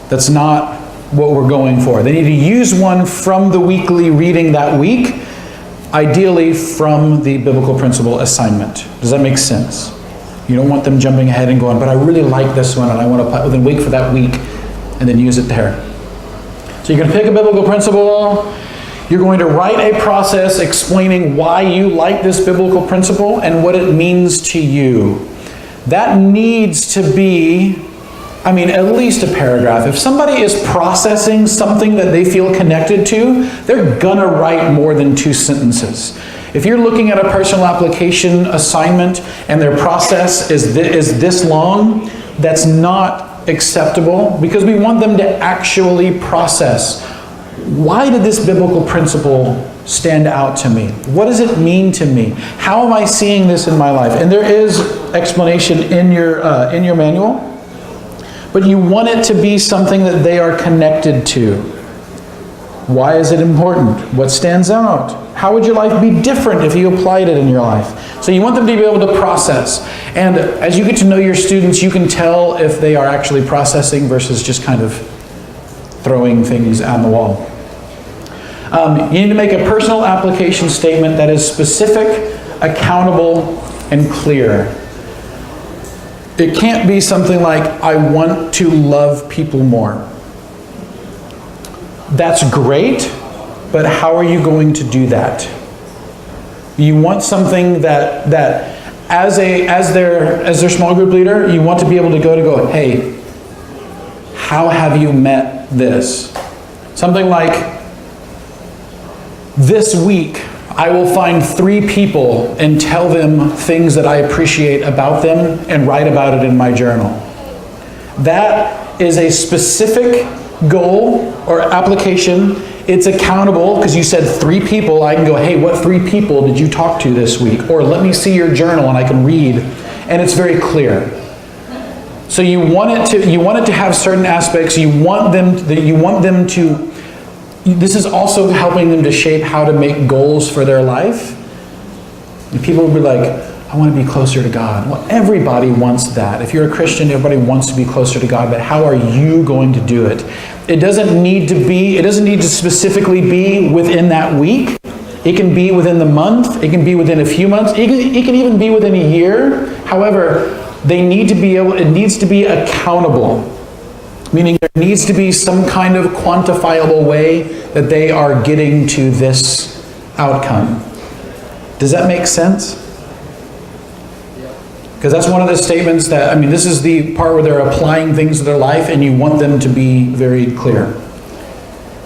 S1: that's not what we're going for. They need to use one from the weekly reading that week, ideally from the biblical principle assignment. Does that make sense? You don't want them jumping ahead and going, but I really like this one and I want to then wait for that week and then use it there. So you're going to pick a biblical principle. You're going to write a process explaining why you like this biblical principle and what it means to you. That needs to be, at least a paragraph. If somebody is processing something that they feel connected to, they're gonna write more than 2 sentences. If you're looking at a personal application assignment and their process is this long, that's not acceptable, because we want them to actually process. Why did this biblical principle stand out to me? What does it mean to me? How am I seeing this in my life? And there is explanation in your manual. But you want it to be something that they are connected to. Why is it important? What stands out? How would your life be different if you applied it in your life? So you want them to be able to process. And as you get to know your students, you can tell if they are actually processing versus just kind of throwing things on the wall. You need to make a personal application statement that is specific, accountable, and clear. It can't be something like, I want to love people more. That's great, but how are you going to do that? You want something that as their small group leader, you want to be able to go, hey, how have you met this? Something like, this week, I will find 3 people and tell them things that I appreciate about them and write about it in my journal. That is a specific goal or application. It's accountable because you said 3 people. I can go, hey, what 3 people did you talk to this week? Or let me see your journal and I can read. And it's very clear. So you want it to have certain aspects. You want them to. This is also helping them to shape how to make goals for their life. And people will be like, I want to be closer to God. Well, everybody wants that. If you're a Christian, everybody wants to be closer to God, but how are you going to do it? It doesn't need to specifically be within that week. It can be within the month. It can be within a few months. It can even be within a year. However, it needs to be accountable. Meaning there needs to be some kind of quantifiable way that they are getting to this outcome. Does that make sense? Because that's one of the statements that, this is the part where they're applying things to their life and you want them to be very clear.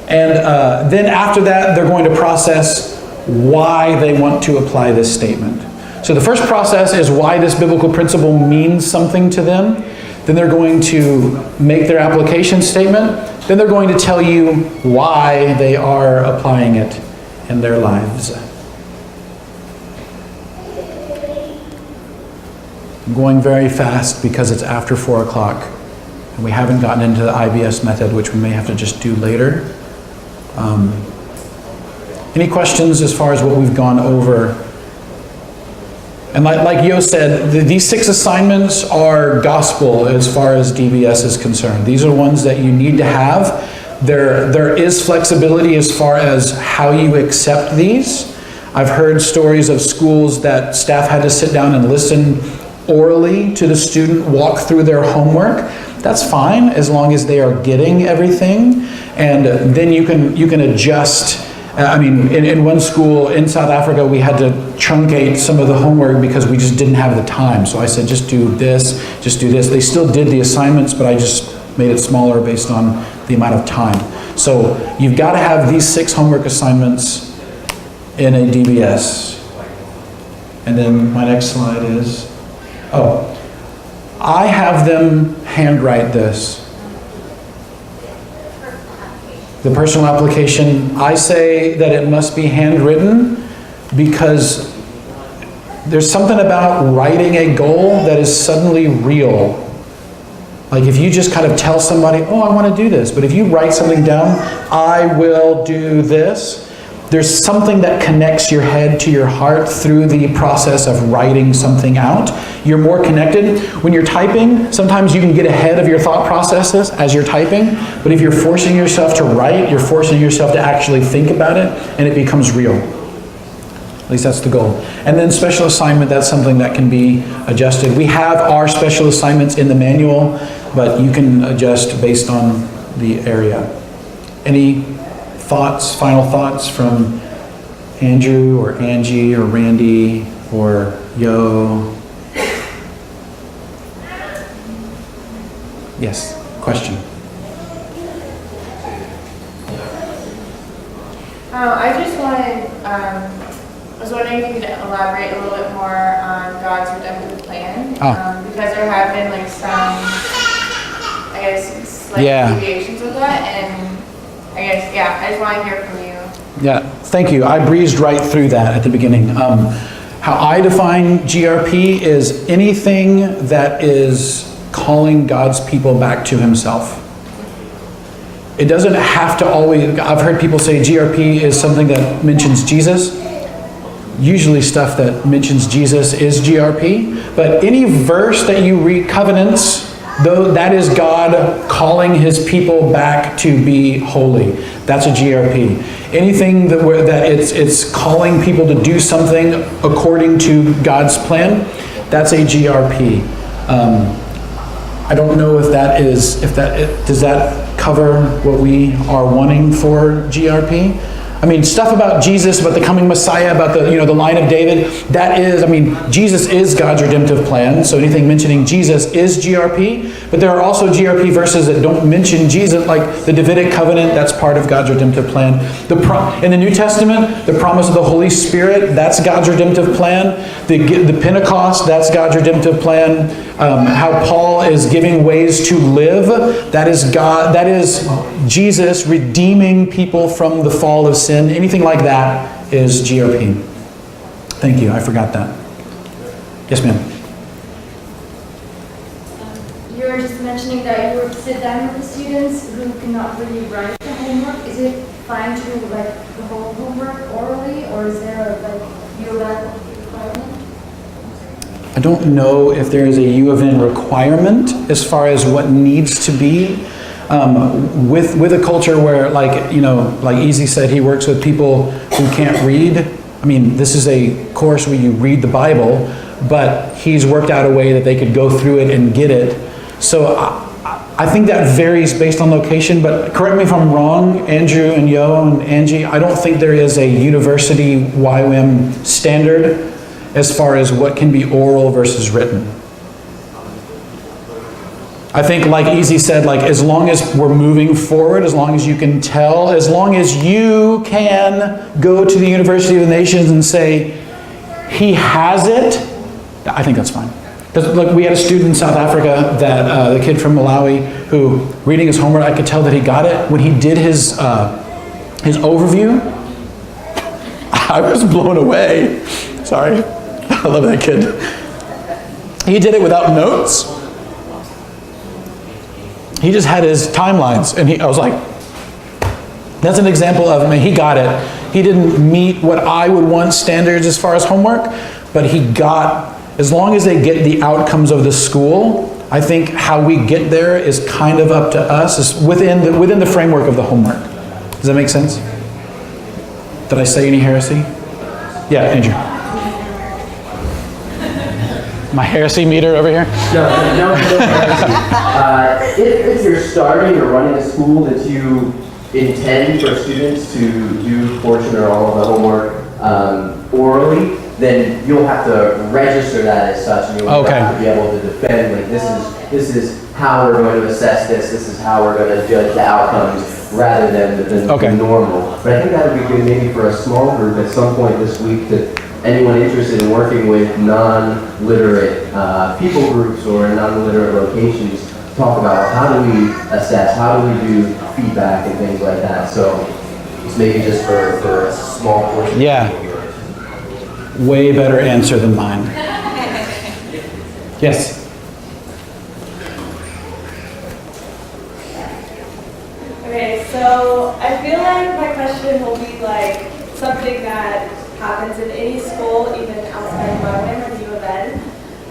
S1: And then after that, they're going to process why they want to apply this statement. So the first process is why this biblical principle means something to them. Then they're going to make their application statement. Then they're going to tell you why they are applying it in their lives. I'm going very fast because it's after 4 o'clock and we haven't gotten into the IBS method, which we may have to just do later. Any questions as far as what we've gone over? And like Yo said, these 6 assignments are gospel as far as DBS is concerned. These are ones that you need to have. There is flexibility as far as how you accept these. I've heard stories of schools that staff had to sit down and listen orally to the student walk through their homework. That's fine as long as they are getting everything. And then you can adjust. In one school in South Africa, we had to truncate some of the homework because we just didn't have the time. So I said, just do this. They still did the assignments, but I just made it smaller based on the amount of time. So you've got to have these 6 homework assignments in a DBS. And then my next slide is, I have them handwrite this. The personal application, I say that it must be handwritten because there's something about writing a goal that is suddenly real. Like if you just kind of tell somebody, oh, I want to do this, but if you write something down, I will do this, there's something that connects your head to your heart through the process of writing something out. You're more connected. When you're typing, sometimes you can get ahead of your thought processes as you're typing, but if you're forcing yourself to write, you're forcing yourself to actually think about it, and it becomes real. At least that's the goal. And then special assignment, that's something that can be adjusted. We have our special assignments in the manual, but you can adjust based on the area. Any thoughts, final thoughts from Andrew or Angie or Randy or Yo? Yes, question.
S10: I just wanted, I was wondering if you could elaborate a little bit more on God's redemptive plan. Because there have been like some, I guess, slight deviations of that, and I guess, I just want to hear from you.
S1: Yeah, thank you. I breezed right through that at the beginning. How I define GRP is anything that is calling God's people back to Himself. It doesn't have to always, I've heard people say GRP is something that mentions Jesus. Usually stuff that mentions Jesus is GRP, but any verse that you read, covenants, though, that is God calling His people back to be holy. That's a GRP. Anything that it's calling people to do something according to God's plan, that's a GRP. I don't know if that is, does that cover what we are wanting for GRP? I mean, stuff about Jesus, about the coming Messiah, about the line of David, that is, Jesus is God's redemptive plan, so anything mentioning Jesus is GRP, but there are also GRP verses that don't mention Jesus, like the Davidic covenant, that's part of God's redemptive plan. In the New Testament, the promise of the Holy Spirit, that's God's redemptive plan. The Pentecost, that's God's redemptive plan. How Paul is giving ways to live, that is Jesus redeeming people from the fall of sin. Anything like that is GRP. Thank you, I forgot that. Yes, ma'am.
S9: You were just mentioning that you would sit down with the students who cannot really write the homework. Is it fine to write the whole homework orally, or is there a U of N requirement?
S1: I don't know if there is a U of N requirement as far as what needs to be. With a culture where, like Easy said, he works with people who can't read. This is a course where you read the Bible, but he's worked out a way that they could go through it and get it. So I think that varies based on location, but correct me if I'm wrong, Andrew and Yo and Angie, I don't think there is a university YWAM standard as far as what can be oral versus written. I think, like Easy said, as long as we're moving forward, as long as you can tell, as long as you can go to the University of the Nations and say, he has it, I think that's fine. Because look, we had a student in South Africa, that the kid from Malawi, who, reading his homework, I could tell that he got it. When he did his overview, I was blown away. Sorry, I love that kid. He did it without notes. He just had his timelines, and I was like, that's an example of, he got it. He didn't meet what I would want standards as far as homework, but he got, as long as they get the outcomes of the school, I think how we get there is kind of up to us, is within the framework of the homework. Does that make sense? Did I say any heresy? Yeah, Andrew. My heresy meter over here?
S6: No if you're starting or running a school that you intend for students to do portion or all of the homework orally, then you'll have to register that as such, and you'll have to be able to defend, this is how we're going to assess this is how we're going to judge the outcomes, rather than the normal. But I think that would be good maybe for a small group at some point this week to anyone interested in working with non-literate people groups or non-literate locations, talk about how do we assess, how do we do feedback and things like that. So it's maybe just for a small portion.
S1: Yeah. Way better answer than mine. Yes.
S14: Okay, so I feel like my question will be like something that happens in any school, even outside of Darwin or U of N.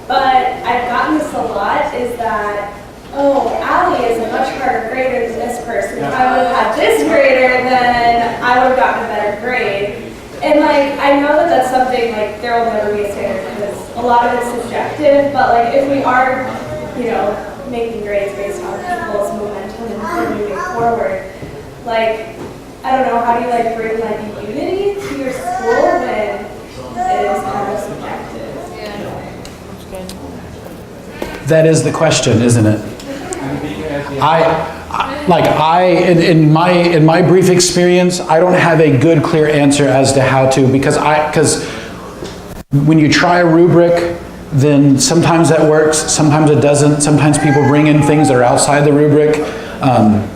S14: But I've gotten this a lot, is that, oh, Allie is a much harder grader than this person. If I would have had this grader, then I would have gotten a better grade. And like, I know that that's something like there will never be a standard because a lot of it's subjective, but like if we are, you know, making grades based on people's momentum and moving forward, like, I don't know, how do you like bring like unity to your school when it is kind of subjective?
S1: That is the question, isn't it? In my brief experience, I don't have a good, clear answer as to how to, because when you try a rubric, then sometimes that works, sometimes it doesn't. Sometimes people bring in things that are outside the rubric. I'm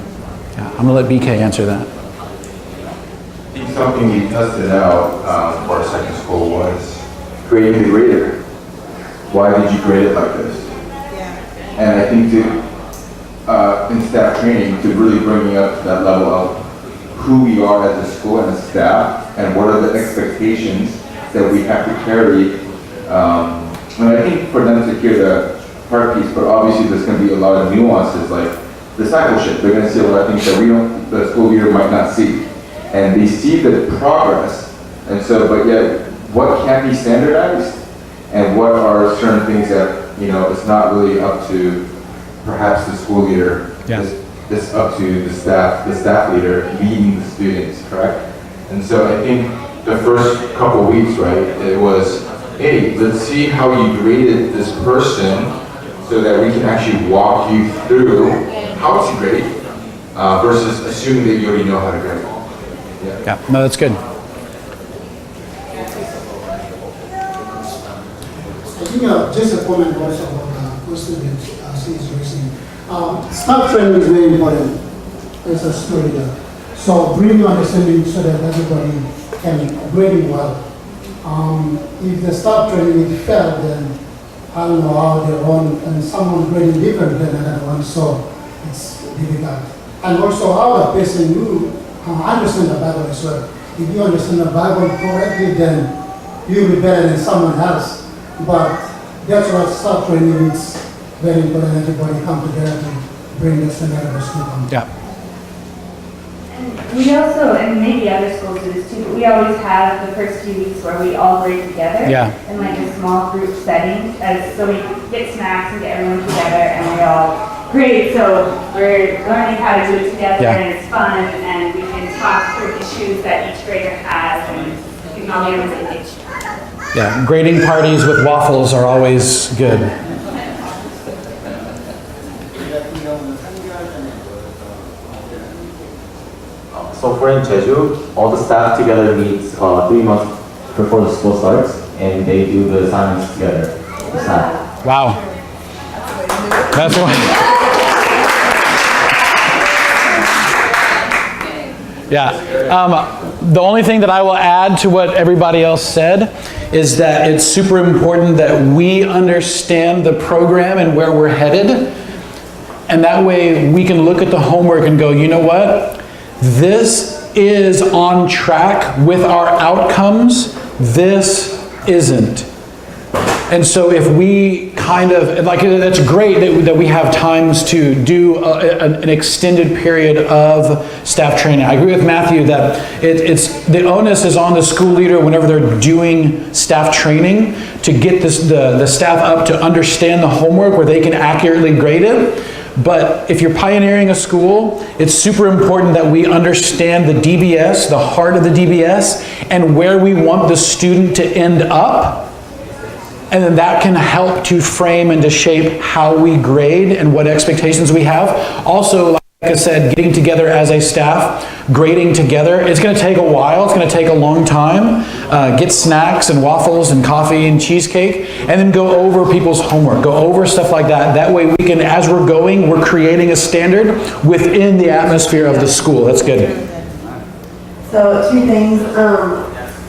S1: going to let BK answer that.
S8: I think something we tested out for our second school was grading the grader. Why did you grade it like this? And I think in staff training, to really bring me up to that level of who we are as a school and as staff, and what are the expectations that we have to carry. And I think for them to hear the part piece, but obviously there's going to be a lot of nuances like discipleship. They're going to see a lot of things that the school leader might not see. And they see the progress, and so, but yet, what can be standardized, and what are certain things that, you know, it's not really up to perhaps the school leader.
S1: Yeah.
S8: It's up to the staff leader leading the students, correct? And so I think the first couple of weeks, right, it was, hey, let's see how you graded this person so that we can actually walk you through how to grade versus assuming that you already know how to grade.
S1: Yeah, no, that's good.
S19: I think just a comment also about the question that she is raising. Staff training is very important as a student leader. So bring understanding so that everybody can grade well. If the staff training is failed, then I don't know how they run, and someone grading different than another one, so it's difficult. And also how the person you understand the Bible as well. If you understand the Bible correctly, then you'll be better than someone else. But that's what staff training is very important. Everybody come together to bring the standard of the school.
S1: Yeah.
S20: We also, and maybe other schools do this too, but we always have the first few weeks where we all grade together in like a small group setting. So we get snacks and get everyone together and we all grade. So we're learning how to do it together and it's fun and we can talk through issues that each grader has and we can all be on the same page.
S1: Yeah, grading parties with waffles are always good.
S12: So for in Jeju, all the staff together meets 3 months before the school starts, and they do the assignments together. The staff.
S1: Wow. That's why. Yeah. The only thing that I will add to what everybody else said is that it's super important that we understand the program and where we're headed. And that way we can look at the homework and go, you know what? This is on track with our outcomes. This isn't. And so if we kind of, like, that's great that we have times to do an extended period of staff training. I agree with Matthew that it's the onus is on the school leader whenever they're doing staff training to get the staff up to understand the homework where they can accurately grade it. But if you're pioneering a school, it's super important that we understand the DBS, the heart of the DBS, and where we want the student to end up. And then that can help to frame and to shape how we grade and what expectations we have. Also, Like I said, getting together as a staff, grading together. It's going to take a while. It's going to take a long time. Get snacks and waffles and coffee and cheesecake, and then go over people's homework. Go over stuff like that. That way we can, as we're going, we're creating a standard within the atmosphere of the school. That's good.
S2: So 2 things.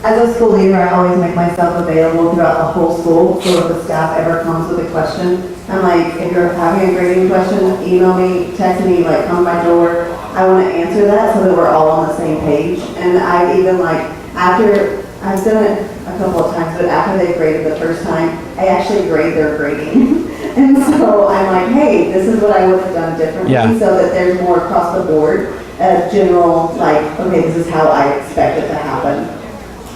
S2: As a school leader, I always make myself available throughout the whole school. So if the staff ever comes with a question, I'm like, if you're having a grading question, email me, text me, like come to my door. I want to answer that so that we're all on the same page. And I even like, after, I've done it a couple of times, but after they graded the first time, I actually grade their grading. And so I'm like, hey, this is what I would have done differently, so that there's more across the board, general, like, okay, this is how I expect it to happen.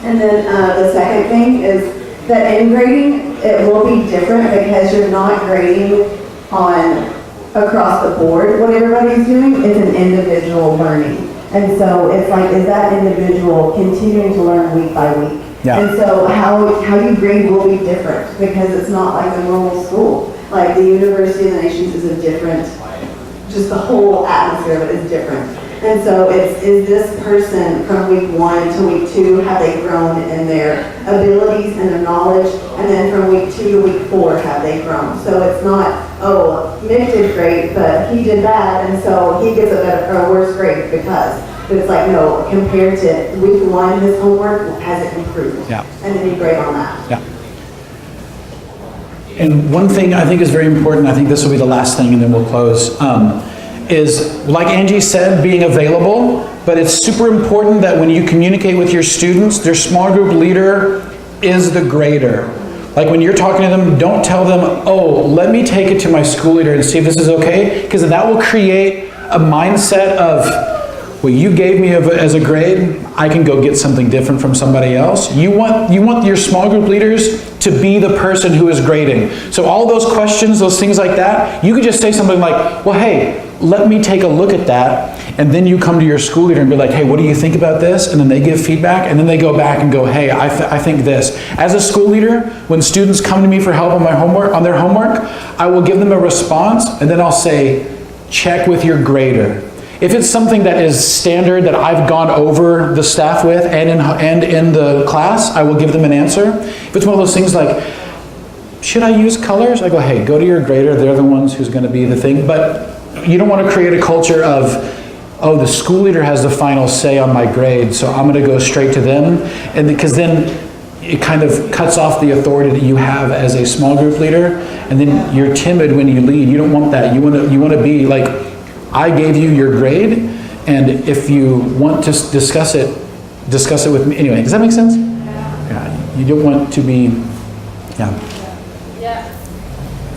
S2: And then the second thing is that in grading, it will be different because you're not grading on across the board what everybody's doing. It's an individual learning. And so it's like, is that individual continuing to learn week by week?
S1: Yeah.
S2: And so how you grade will be different because it's not like a normal school. Like the University of the Nations is a different, just the whole atmosphere of it is different. And so is this person from week 1 to week 2, have they grown in their abilities and their knowledge? And then from week 2 to week 4, have they grown? So it's not, oh, Mick did great, but he did bad, and so he gets a better or a worse grade because. But it's like, no, compared to week 1, his homework, has it improved?
S1: Yeah.
S2: And then you grade on that.
S1: Yeah. And one thing I think is very important, I think this will be the last thing and then we'll close, is, like Angie said, being available, but it's super important that when you communicate with your students, their small group leader is the grader. Like when you're talking to them, don't tell them, oh, let me take it to my school leader and see if this is okay, because that will create a mindset of, well, you gave me as a grade, I can go get something different from somebody else. You want your small group leaders to be the person who is grading. So all those questions, those things like that, you could just say something like, well, hey, let me take a look at that, and then you come to your school leader and be like, hey, what do you think about this? And then they give feedback, and then they go back and go, hey, I think this. As a school leader, when students come to me for help on their homework, I will give them a response, and then I'll say, check with your grader. If it's something that is standard that I've gone over the staff with and in the class, I will give them an answer. If it's one of those things like, should I use colors? I go, hey, go to your grader. They're the ones who's going to be the thing. But you don't want to create a culture of, oh, the school leader has the final say on my grade, so I'm going to go straight to them. And because then it kind of cuts off the authority that you have as a small group leader, and then you're timid when you lead. You don't want that. You want to be like, I gave you your grade, and if you want to discuss it with me. Anyway, does that make sense? Yeah. You don't want to be,
S9: Yeah.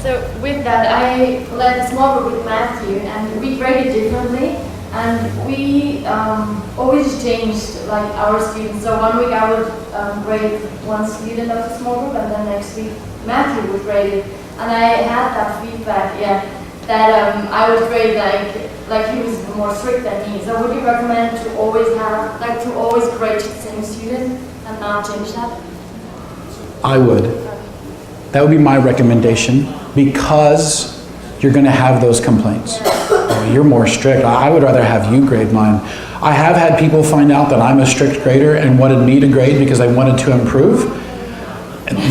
S9: So with that, I led a small group with Matthew, and we graded differently, and we always changed like our students. So one week I would grade one student of the small group, and then next week Matthew would grade it. And I had that feedback, that I would grade like he was more strict than me. So would you recommend to always grade the same student and not change that?
S1: I would. That would be my recommendation, because you're going to have those complaints. Oh, you're more strict. I would rather have you grade mine. I have had people find out that I'm a strict grader and wanted me to grade because I wanted to improve.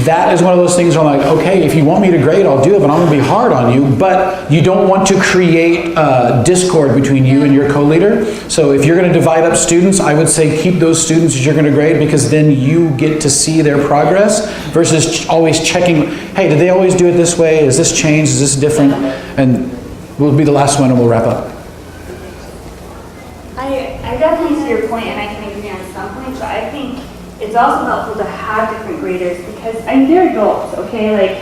S1: That is one of those things where I'm like, okay, if you want me to grade, I'll do it, but I'm going to be hard on you. But you don't want to create discord between you and your co-leader. So if you're going to divide up students, I would say keep those students that you're going to grade, because then you get to see their progress versus always checking, hey, did they always do it this way? Is this changed? Is this different? And we'll be the last one and we'll wrap up.
S20: I definitely see your point, and I can agree on some points, but I think it's also helpful to have different graders, because they're adults, okay? Like,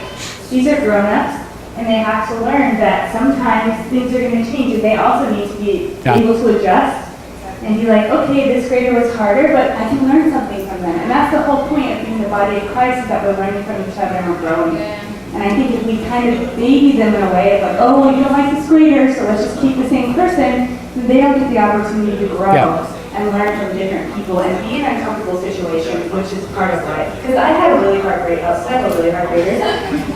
S20: these are grown-ups, and they have to learn that sometimes things are going to change, and they also need to be able to adjust and be like, okay, this grader was harder, but I can learn something from them. And that's the whole point of being the body of Christ, is that we're learning from each other and we're growing. And I think if we kind of baby them in a way of like, oh, well, you don't like this grader, so let's just keep the same person, then they don't get the opportunity to grow and learn from different people and be in uncomfortable situations, which is part of life. Because I had a really hard grade, I still have a really hard grader.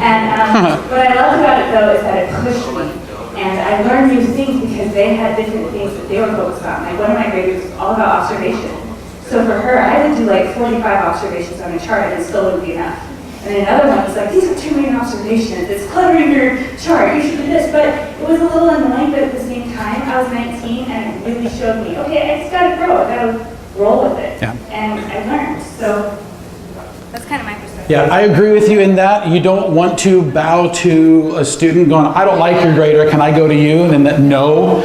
S20: And what I loved about it, though, is that it pushed me. And I learned new things because they had different things that they were focused on. Like one of my graders was all about observation. So for her, I would do like 45 observations on a chart and it still wouldn't be enough. And then another one was like, these are too many observations. It's cluttering your chart. You should do this. But it was a little annoying, but at the same time, I was 19 and it really showed me, okay, I just gotta grow. I gotta roll with it.
S1: Yeah.
S20: And I learned. So that's kind of my perspective.
S1: Yeah, I agree with you in that. You don't want to bow to a student going, I don't like your grader, can I go to you? And then that, no.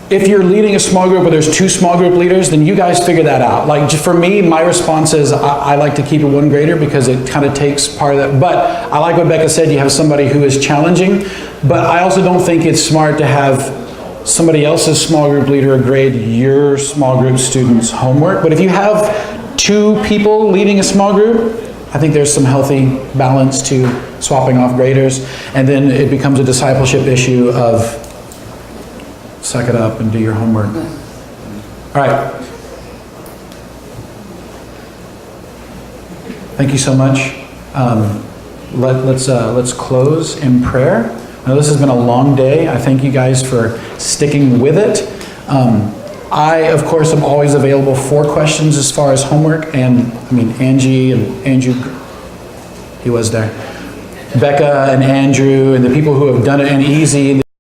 S1: If you're leading a small group or there's 2 small group leaders, then you guys figure that out. Like for me, my response is I like to keep it 1 grader because it kind of takes part of that. But I like what Becca said, you have somebody who is challenging, but I also don't think it's smart to have somebody else's small group leader grade your small group students' homework. But if you have 2 people leading a small group, I think there's some healthy balance to swapping off graders. And then it becomes a discipleship issue of suck it up and do your homework. All right. Thank you so much. Let's close in prayer. Now, this has been a long day. I thank you guys for sticking with it. I, of course, am always available for questions as far as homework, and I mean, Angie and Andrew, he was there. Becca and Andrew and the people who have done it in easy.